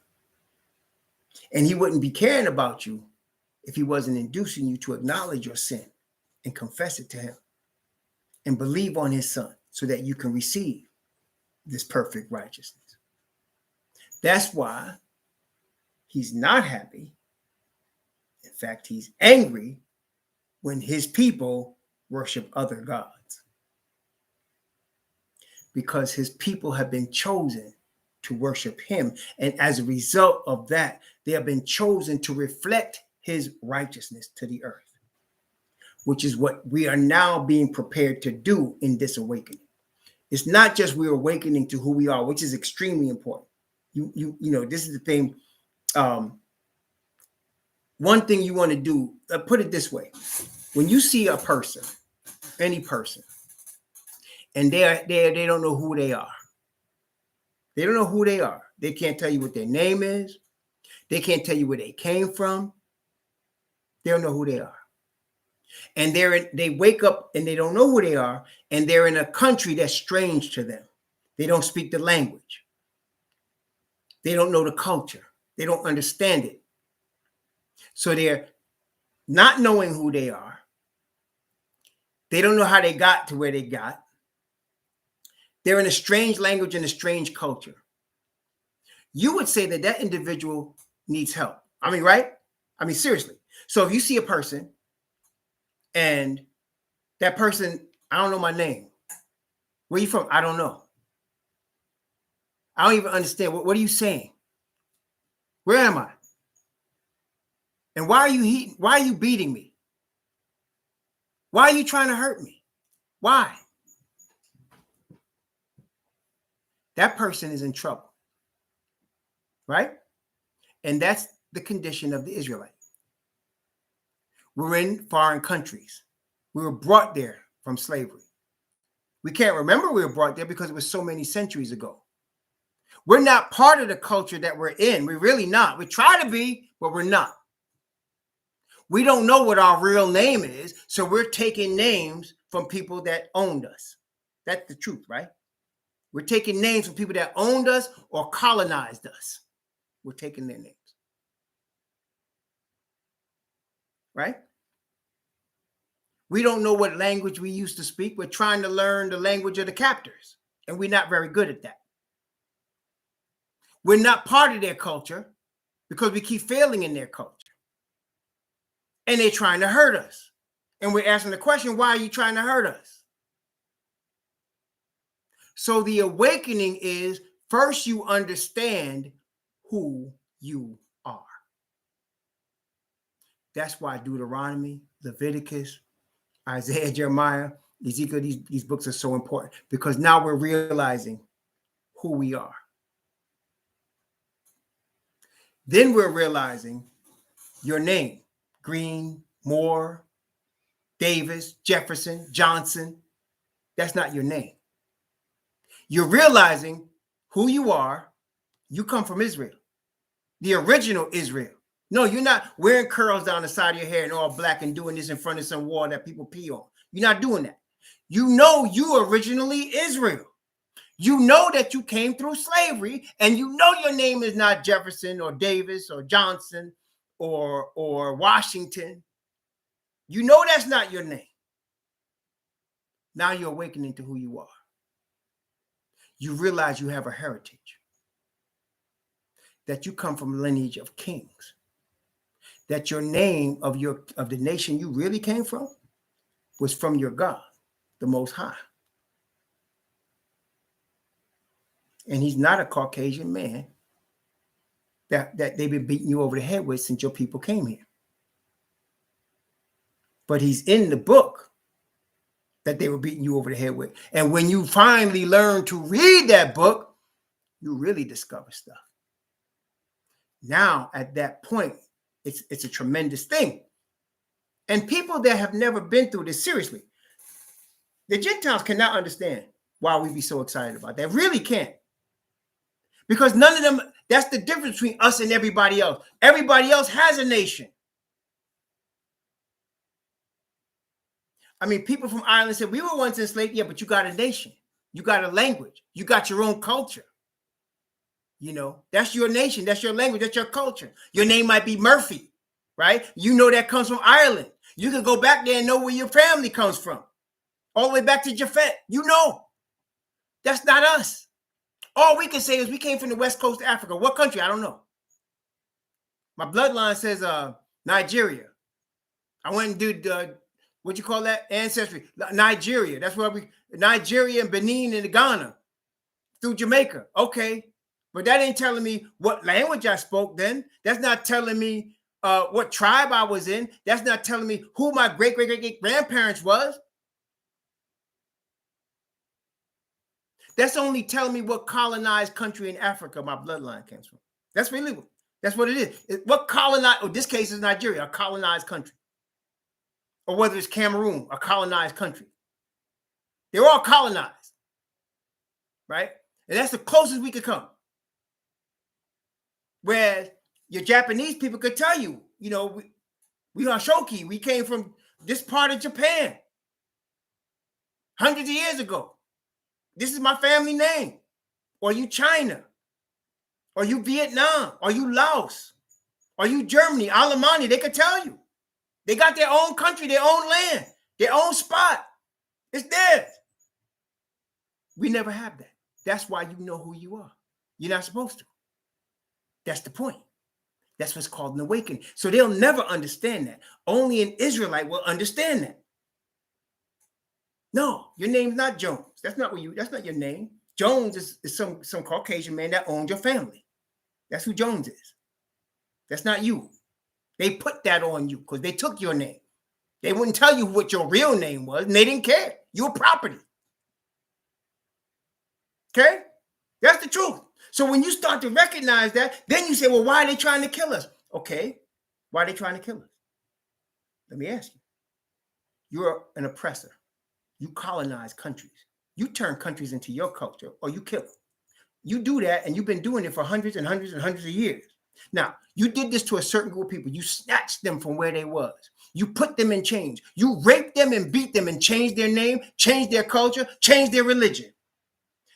And he wouldn't be caring about you if he wasn't inducing you to acknowledge your sin and confess it to him and believe on his Son so that you can receive this perfect righteousness. That's why he's not happy. In fact, he's angry when his people worship other gods, because his people have been chosen to worship him. And as a result of that, they have been chosen to reflect his righteousness to the earth, which is what we are now being prepared to do in this awakening. It's not just we're awakening to who we are, which is extremely important. You know, this is the thing. One thing you want to do, put it this way. When you see a person, any person, and they don't know who they are. They don't know who they are. They can't tell you what their name is. They can't tell you where they came from. They don't know who they are. And they wake up and they don't know who they are, and they're in a country that's strange to them. They don't speak the language. They don't know the culture. They don't understand it. So they're not knowing who they are, They don't know how they got to where they got. They're in a strange language and a strange culture. You would say that that individual needs help. I mean, right? I mean, seriously. So if you see a person and that person, I don't know my name. Where you from? I don't know. I don't even understand. What are you saying? Where am I? And why are you beating me? Why are you trying to hurt me? Why? That person is in trouble. Right? And that's the condition of the Israelite. We're in foreign countries. We were brought there from slavery. We can't remember we were brought there because it was so many centuries ago. We're not part of the culture that we're in. We're really not. We try to be, but we're not. We don't know what our real name is, so we're taking names from people that owned us. That's the truth, right? We're taking names from people that owned us or colonized us. We're taking their names. Right? We don't know what language we used to speak. We're trying to learn the language of the captors, and we're not very good at that. We're not part of their culture because we keep failing in their culture. And they're trying to hurt us. And we're asking the question, why are you trying to hurt us? So the awakening is first you understand who you are. That's why Deuteronomy, Leviticus, Isaiah, Jeremiah, Ezekiel, these books are so important because now we're realizing who we are. Then we're realizing your name, Green, Moore, Davis, Jefferson, Johnson. That's not your name. You're realizing who you are. You come from Israel, the original Israel. No, you're not wearing curls down the side of your hair and all black and doing this in front of some wall that people pee on. You're not doing that. You know you originally Israel. You know that you came through slavery, and you know your name is not Jefferson or Davis or Johnson or Washington. You know that's not your name. Now you're awakening to who you are. You realize you have a heritage, that you come from a lineage of kings, that your name of the nation you really came from was from your God, the Most High. And he's not a Caucasian man that they've been beating you over the head with since your people came here. But he's in the book that they were beating you over the head with. And when you finally learn to read that book, you really discover stuff. Now, at that point, it's a tremendous thing. And people that have never been through this, seriously, the Gentiles cannot understand why we be so excited about that. Really can't. Because none of them, that's the difference between us and everybody else. Everybody else has a nation. I mean, people from Ireland said, we were once enslaved. Yeah, but you got a nation. You got a language. You got your own culture. You know, that's your nation. That's your language. That's your culture. Your name might be Murphy, right? You know that comes from Ireland. You can go back there and know where your family comes from. All the way back to Japhet. You know. That's not us. All we can say is we came from the west coast of Africa. What country? I don't know. My bloodline says Nigeria. I went and did what you call that? Ancestry. Nigeria. That's where Nigeria and Benin and Ghana through Jamaica. Okay. But that ain't telling me what language I spoke then. That's not telling me what tribe I was in. That's not telling me who my great-great-great-grandparents was. That's only telling me what colonized country in Africa my bloodline comes from. That's really that's what it is. What colonized, or this case is Nigeria, a colonized country. Or whether it's Cameroon, a colonized country. They're all colonized, right? And that's the closest we could come. Whereas your Japanese people could tell you, you know, we are Shoki. We came from this part of Japan hundreds of years ago. This is my family name. Or you China. Or you Vietnam. Or you Laos. Or you Germany, Alemania. They could tell you. They got their own country, their own land, their own spot. It's theirs. We never have that. That's why you know who you are. You're not supposed to. That's the point. That's what's called an awakening. So they'll never understand that. Only an Israelite will understand that. No, your name's not Jones. That's not your name. Jones is some Caucasian man that owns your family. That's who Jones is. That's not you. They put that on you because they took your name. They wouldn't tell you what your real name was, and they didn't care. You were property. Okay? That's the truth. So when you start to recognize that, then you say, well, why are they trying to kill us? Okay, why are they trying to kill us? Let me ask you. You're an oppressor. You colonize countries. You turn countries into your culture, or you kill them. You do that, and you've been doing it for hundreds and hundreds and hundreds of years. Now, you did this to a certain group of people. You snatched them from where they was. You put them in chains. You raped them and beat them and changed their name, changed their culture, changed their religion.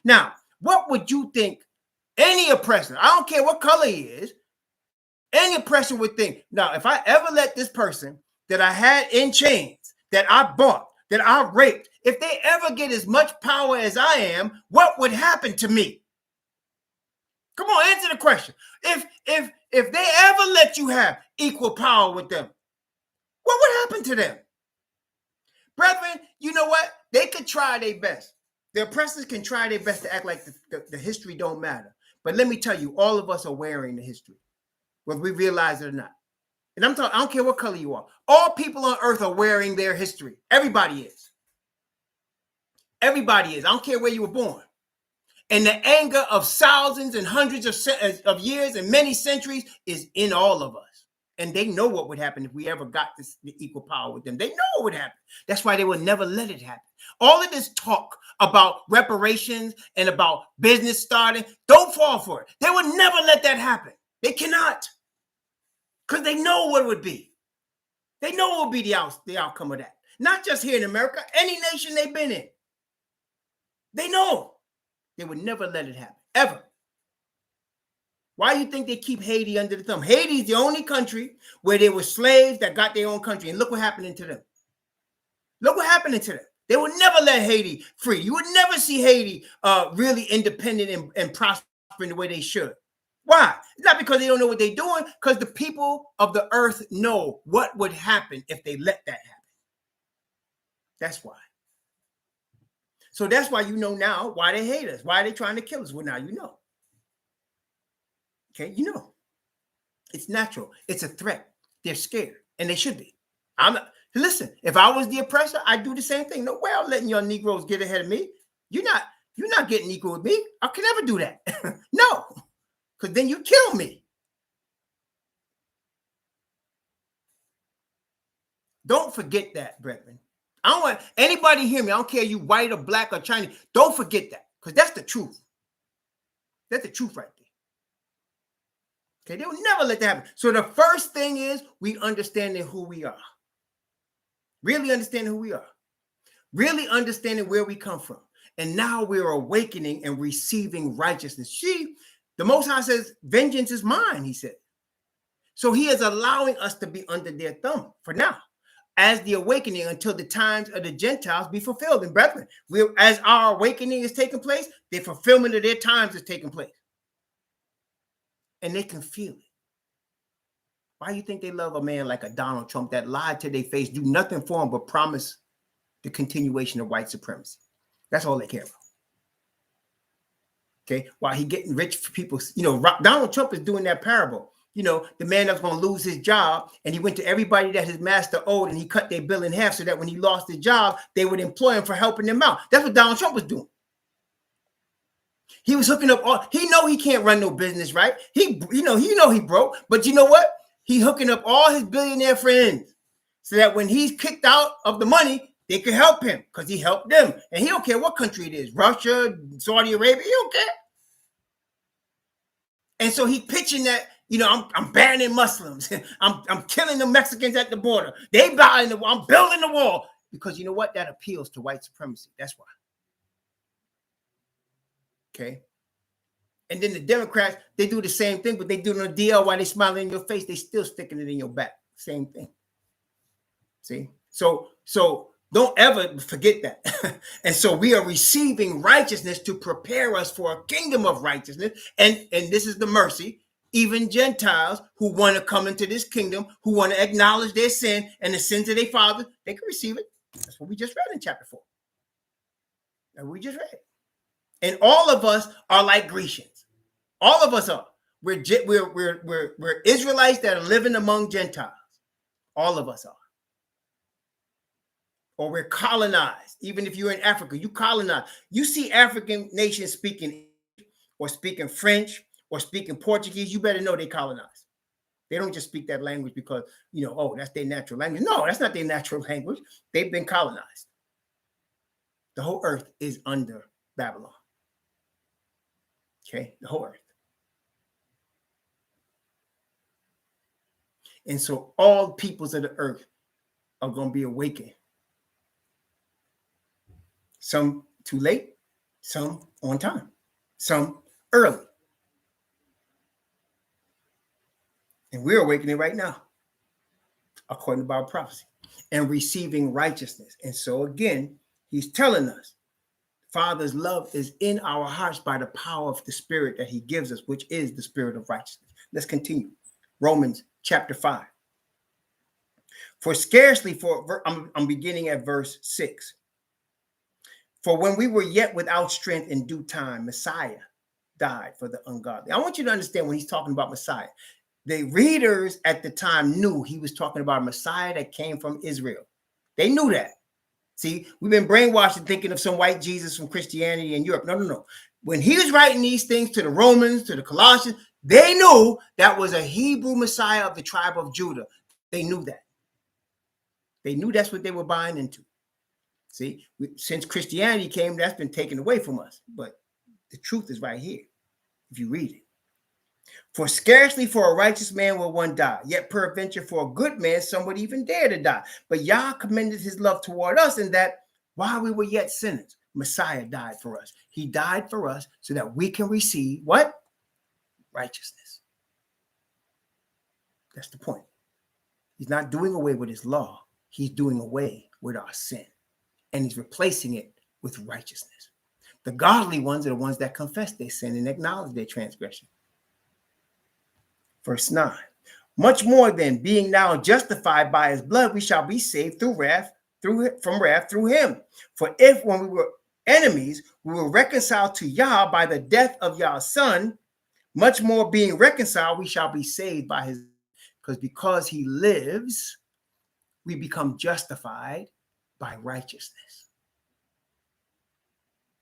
Now, what would you think any oppressor, I don't care what color he is, any oppressor would think, now, if I ever let this person that I had in chains, that I bought, that I raped, if they ever get as much power as I am, what would happen to me? Come on, answer the question. If they ever let you have equal power with them, what would happen to them? Brethren, you know what? They could try their best. The oppressors can try their best to act like the history don't matter. But let me tell you, all of us are wearing the history, whether we realize it or not. And I'm talking, I don't care what color you are. All people on earth are wearing their history. Everybody is. Everybody is. I don't care where you were born. And the anger of thousands and hundreds of years and many centuries is in all of us. And they know what would happen if we ever got the equal power with them. They know what would happen. That's why they will never let it happen. All of this talk about reparations and about business starting, don't fall for it. They would never let that happen. They cannot. Because they know what it would be. They know what would be the outcome of that. Not just here in America, any nation they've been in. They know. They would never let it happen, ever. Why do you think they keep Haiti under the thumb? Haiti is the only country where there were slaves that got their own country. And look what happened to them. Look what happened to them. They would never let Haiti free. You would never see Haiti really independent and prospering the way they should. Why? It's not because they don't know what they're doing, because the people of the earth know what would happen if they let that happen. That's why. So that's why you know now why they hate us. Why are they trying to kill us? Well, now you know. Okay, you know. It's natural. It's a threat. They're scared, and they should be. Listen, if I was the oppressor, I'd do the same thing. No way I'm letting your Negroes get ahead of me. You're not getting equal with me. I can never do that. No, because then you kill me. Don't forget that, brethren. I don't want anybody to hear me. I don't care you white or black or Chinese. Don't forget that, because that's the truth. That's the truth right there. Okay, they will never let that happen. So the first thing is we understanding who we are. Really understanding who we are. Really understanding where we come from. And now we're awakening and receiving righteousness. The Most High says, vengeance is mine, he said. So he is allowing us to be under their thumb for now, as the awakening until the times of the Gentiles be fulfilled. And brethren, as our awakening is taking place, the fulfillment of their times is taking place. And they can feel it. Why do you think they love a man like a Donald Trump that lied to their face, do nothing for them but promise the continuation of white supremacy? That's all they care about. Okay, while he getting rich for people, Donald Trump is doing that parable. The man that's going to lose his job, and he went to everybody that his master owed, and he cut their bill in half so that when he lost his job, they would employ him for helping them out. That's what Donald Trump was doing. He was hooking up he know he can't run no business, right? He broke, but you know what? He hooking up all his billionaire friends so that when he's kicked out of the money, they can help him because he helped them. And he don't care what country it is, Russia, Saudi Arabia, he don't care. And so he's pitching that, I'm banning Muslims. I'm killing the Mexicans at the border. They buying the wall. I'm building the wall. Because you know what? That appeals to white supremacy. That's why. Okay. And then the Democrats, they do the same thing, but they do it on a DL while they smiling in your face. They still sticking it in your back. Same thing. See? So Don't ever forget that. And so we are receiving righteousness to prepare us for a kingdom of righteousness. And this is the mercy. Even Gentiles who want to come into this kingdom, who want to acknowledge their sin and the sins of their fathers, they can receive it. That's what we just read in chapter 4. And we just read it. And all of us are like Grecians. All of us are. We're Israelites that are living among Gentiles. All of us are. Or we're colonized. Even if you're in Africa, you colonize. You see African nations speaking or speaking French or speaking Portuguese, you better know they colonized. They don't just speak that language because, oh, that's their natural language. No, that's not their natural language. They've been colonized. The whole earth is under Babylon. Okay, the whole earth. And so all peoples of the earth are going to be awakened. Some too late, some on time, some early. And we're awakening right now, according to Bible prophecy, and receiving righteousness. And so again, he's telling us, Father's love is in our hearts by the power of the Spirit that he gives us, which is the Spirit of righteousness. Let's continue. Romans chapter 5. I'm beginning at verse 6. For when we were yet without strength, in due time, Messiah died for the ungodly. I want you to understand when he's talking about Messiah. The readers at the time knew he was talking about a Messiah that came from Israel. They knew that. See, we've been brainwashed and thinking of some white Jesus from Christianity in Europe. No. When he was writing these things to the Romans, to the Colossians, they knew that was a Hebrew Messiah of the tribe of Judah. They knew that. They knew that's what they were buying into. See, since Christianity came, that's been taken away from us. But the truth is right here, if you read it. For scarcely for a righteous man will one die, yet peradventure for a good man some would even dare to die. But Yah commended his love toward us in that while we were yet sinners, Messiah died for us. He died for us so that we can receive what? Righteousness. That's the point. He's not doing away with his law. He's doing away with our sin. And he's replacing it with righteousness. The godly ones are the ones that confess their sin and acknowledge their transgression. Verse 9. Much more than being now justified by his blood, we shall be saved from wrath through him. For if when we were enemies, we were reconciled to Yah by the death of Yah's son, much more being reconciled, we shall be saved by his, because he lives, we become justified by righteousness.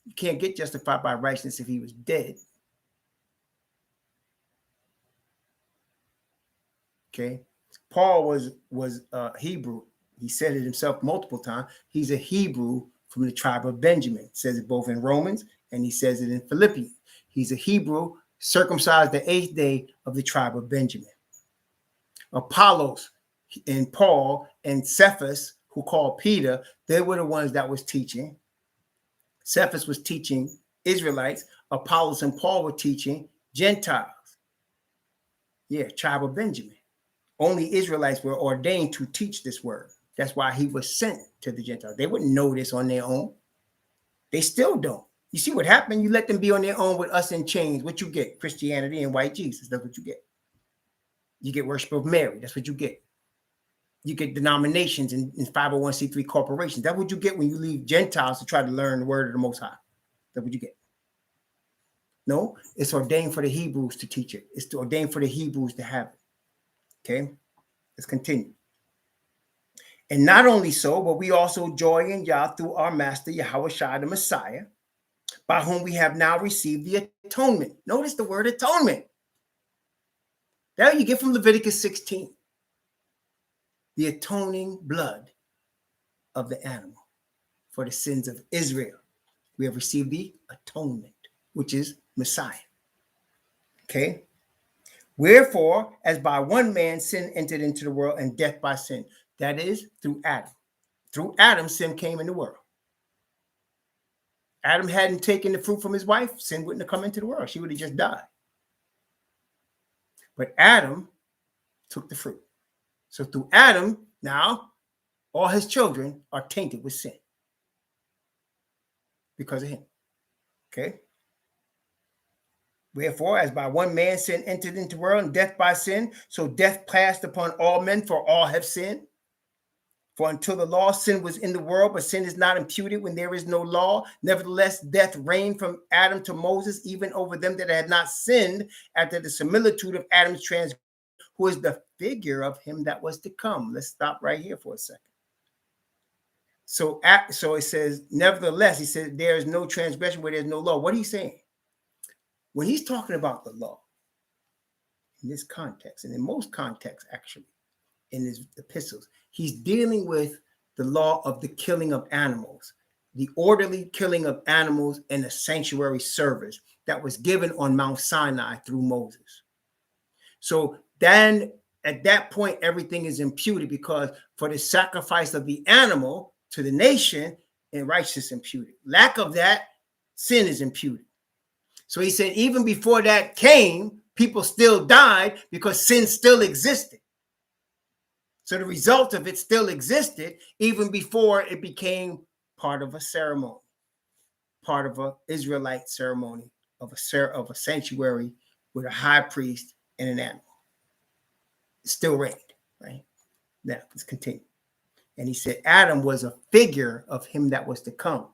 You can't get justified by righteousness if he was dead. Okay. Paul was Hebrew. He said it himself multiple times. He's a Hebrew from the tribe of Benjamin. He says it both in Romans and he says it in Philippians. He's a Hebrew circumcised the 8th day of the tribe of Benjamin. Apollos and Paul and Cephas, who called Peter, they were the ones that was teaching. Cephas was teaching Israelites. Apollos and Paul were teaching Gentiles. Yeah, tribe of Benjamin. Only Israelites were ordained to teach this word. That's why he was sent to the Gentiles. They wouldn't know this on their own. They still don't. You see what happened? You let them be on their own with us in chains. What you get? Christianity and white Jesus. That's what you get. You get worship of Mary. That's what you get. You get denominations and 501c3 corporations. That's what you get when you leave Gentiles to try to learn the word of the Most High. That's what you get. No, it's ordained for the Hebrews to teach it. It's ordained for the Hebrews to have it. Okay, let's continue. And not only so, but we also joy in Yah through our Master YHWH the Messiah, by whom we have now received the atonement. Notice the word atonement. That you get from Leviticus 16. The atoning blood of the animal for the sins of Israel. We have received the atonement, which is Messiah. Okay. Wherefore, as by one man sin entered into the world, and death by sin. That is through Adam. Through Adam, sin came in the world. Adam hadn't taken the fruit from his wife, sin wouldn't have come into the world. She would have just died. But Adam took the fruit. So through Adam, now all his children are tainted with sin because of him. Okay? Wherefore, as by one man sin entered into the world, and death by sin, so death passed upon all men, for all have sinned. For until the law, sin was in the world, but sin is not imputed when there is no law. Nevertheless, death reigned from Adam to Moses, even over them that had not sinned, after the similitude of Adam's transgression, who is the figure of him that was to come. Let's stop right here for a second. So it says, nevertheless, he says, there is no transgression where there's no law. What are you saying? When he's talking about the law, in this context, and in most contexts, actually, in his epistles, he's dealing with the law of the killing of animals, the orderly killing of animals and the sanctuary service that was given on Mount Sinai through Moses. So then at that point, everything is imputed, because for the sacrifice of the animal to the nation, and righteousness imputed. Lack of that, sin is imputed. So he said, even before that came, people still died because sin still existed. So the result of it still existed even before it became part of a ceremony, part of an Israelite ceremony of a sanctuary with a high priest and an animal. It still reigned, right? Now, let's continue. And he said, Adam was a figure of him that was to come.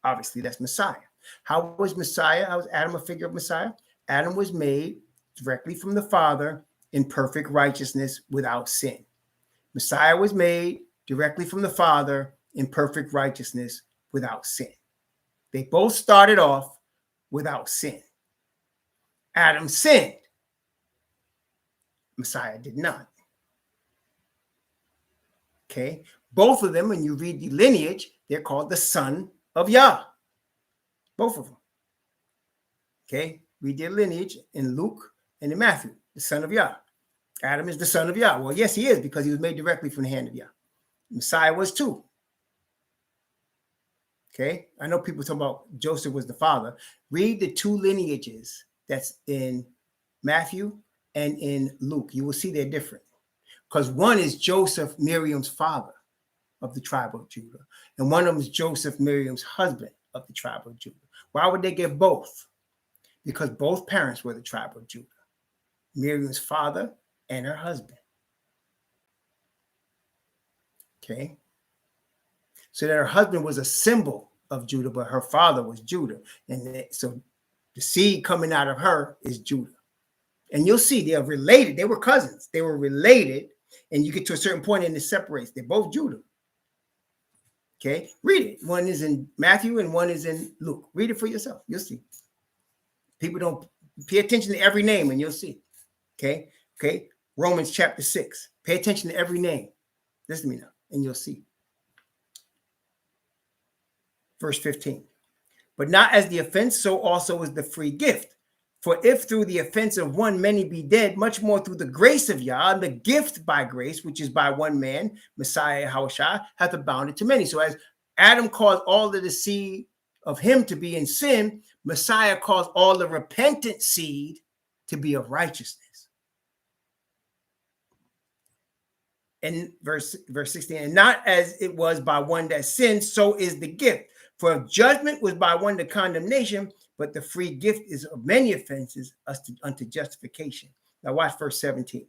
Obviously, that's Messiah. How was Adam a figure of Messiah? Adam was made directly from the Father in perfect righteousness without sin. Messiah was made directly from the Father in perfect righteousness without sin. They both started off without sin. Adam sinned. Messiah did not. Okay? Both of them, when you read the lineage, they're called the son of Yah. Both of them. Okay? Read their lineage in Luke and in Matthew, the son of Yah. Adam is the son of Yah. Well, yes, he is, because he was made directly from the hand of Yah. Messiah was too. Okay? I know people talk about Joseph was the father. Read the two lineages that's in Matthew and in Luke. You will see they're different. Because one is Joseph, Miriam's father of the tribe of Judah. And one of them is Joseph, Miriam's husband of the tribe of Judah. Why would they give both? Because both parents were the tribe of Judah. Miriam's father and her husband. Okay? So that her husband was a symbol of Judah, but her father was Judah. And so the seed coming out of her is Judah. And you'll see they are related. They were cousins. They were related. And you get to a certain point and it separates. They're both Judah. Okay? Read it. One is in Matthew and one is in Luke. Read it for yourself. You'll see. People don't pay attention to every name and you'll see. Okay? Okay? Romans chapter 6. Pay attention to every name. Listen to me now and you'll see. Verse 15. But not as the offense, so also is the free gift. For if through the offense of one many be dead, much more through the grace of Yah, and the gift by grace, which is by one man, Messiah YHWH, hath abounded to many. So as Adam caused all of the seed of him to be in sin, Messiah caused all the repentant seed to be of righteousness. And verse 16, and not as it was by one that sinned, so is the gift. For if judgment was by one to condemnation, but the free gift is of many offenses unto justification. Now watch verse 17.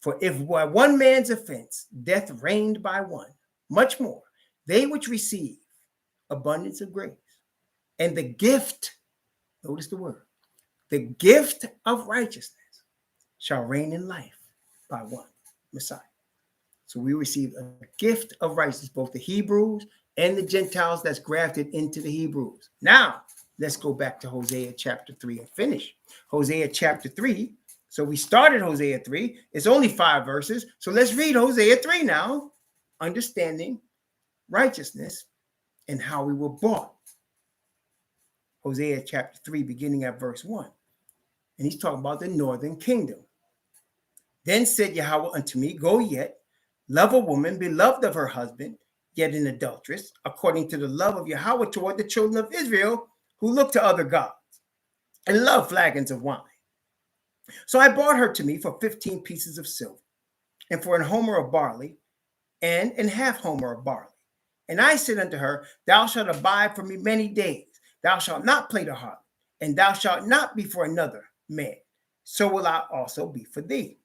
For if by one man's offense death reigned by one, much more they which receive abundance of grace and the gift, notice the word, the gift of righteousness shall reign in life by one, Messiah. So we receive a gift of righteousness, both the Hebrews and the Gentiles that's grafted into the Hebrews. Now, let's go back to Hosea chapter 3 and finish. Hosea chapter 3. So we started Hosea 3. It's only 5 verses. So let's read Hosea 3 now, understanding righteousness and how we were bought. Hosea chapter 3, beginning at verse 1. And he's talking about the northern kingdom. Then said Yahweh unto me, go yet, love a woman beloved of her husband, yet an adulteress, according to the love of Yahweh toward the children of Israel, who look to other gods and love flagons of wine. So I brought her to me for 15 pieces of silver, and for an homer of barley, and an half homer of barley. And I said unto her, thou shalt abide for me many days. Thou shalt not play the harlot, and thou shalt not be for another man. So will I also be for thee.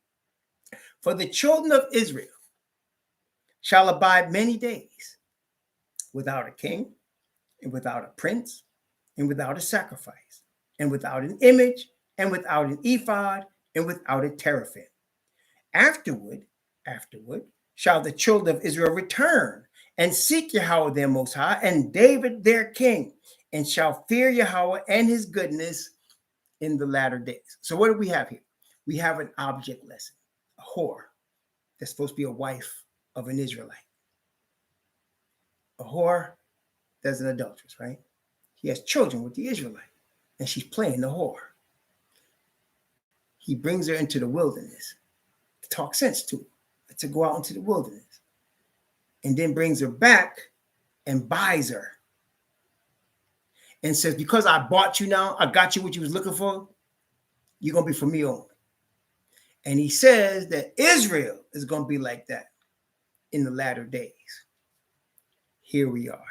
For the children of Israel shall abide many days without a king, and without a prince, and without a sacrifice, and without an image, and without an ephod, and without a teraphim. Afterward shall the children of Israel return and seek Yahweh their Most High, and David their king, and shall fear Yahweh and his goodness in the latter days. So what do we have here? We have an object lesson, a whore that's supposed to be a wife of an Israelite. A whore that's an adulteress, right? He has children with the Israelite, and she's playing the whore. He brings her into the wilderness to talk sense to her, to go out into the wilderness, and then brings her back and buys her and says, because I bought you now, I got you what you was looking for, you're going to be for me only. And he says that Israel is going to be like that in the latter days. Here we are.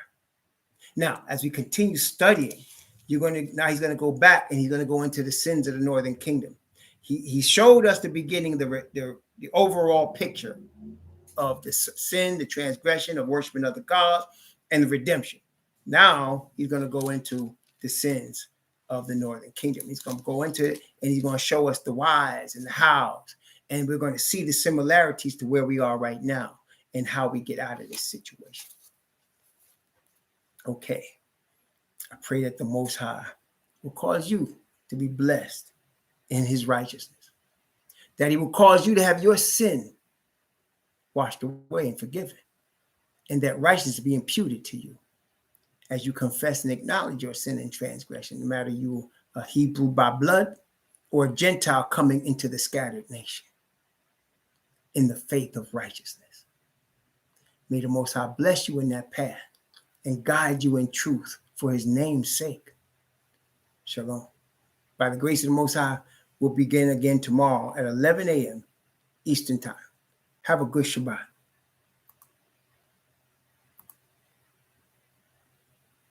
Now, as we continue studying, he's going to go back and he's going to go into the sins of the northern kingdom. He showed us the beginning, the overall picture of the sin, the transgression of worshiping other gods, and the redemption. Now he's going to go into the sins of the northern kingdom. He's going to go into it, and he's going to show us the whys and the hows, and we're going to see the similarities to where we are right now and how we get out of this situation. Okay, I pray that the Most High will cause you to be blessed in his righteousness, that he will cause you to have your sin washed away and forgiven, and that righteousness be imputed to you as you confess and acknowledge your sin and transgression, no matter you a Hebrew by blood or a Gentile coming into the scattered nation in the faith of righteousness. May the Most High bless you in that path and guide you in truth for his name's sake. Shalom. By the grace of the Most High, we'll begin again tomorrow at 11 a.m. Eastern Time. Have a good Shabbat.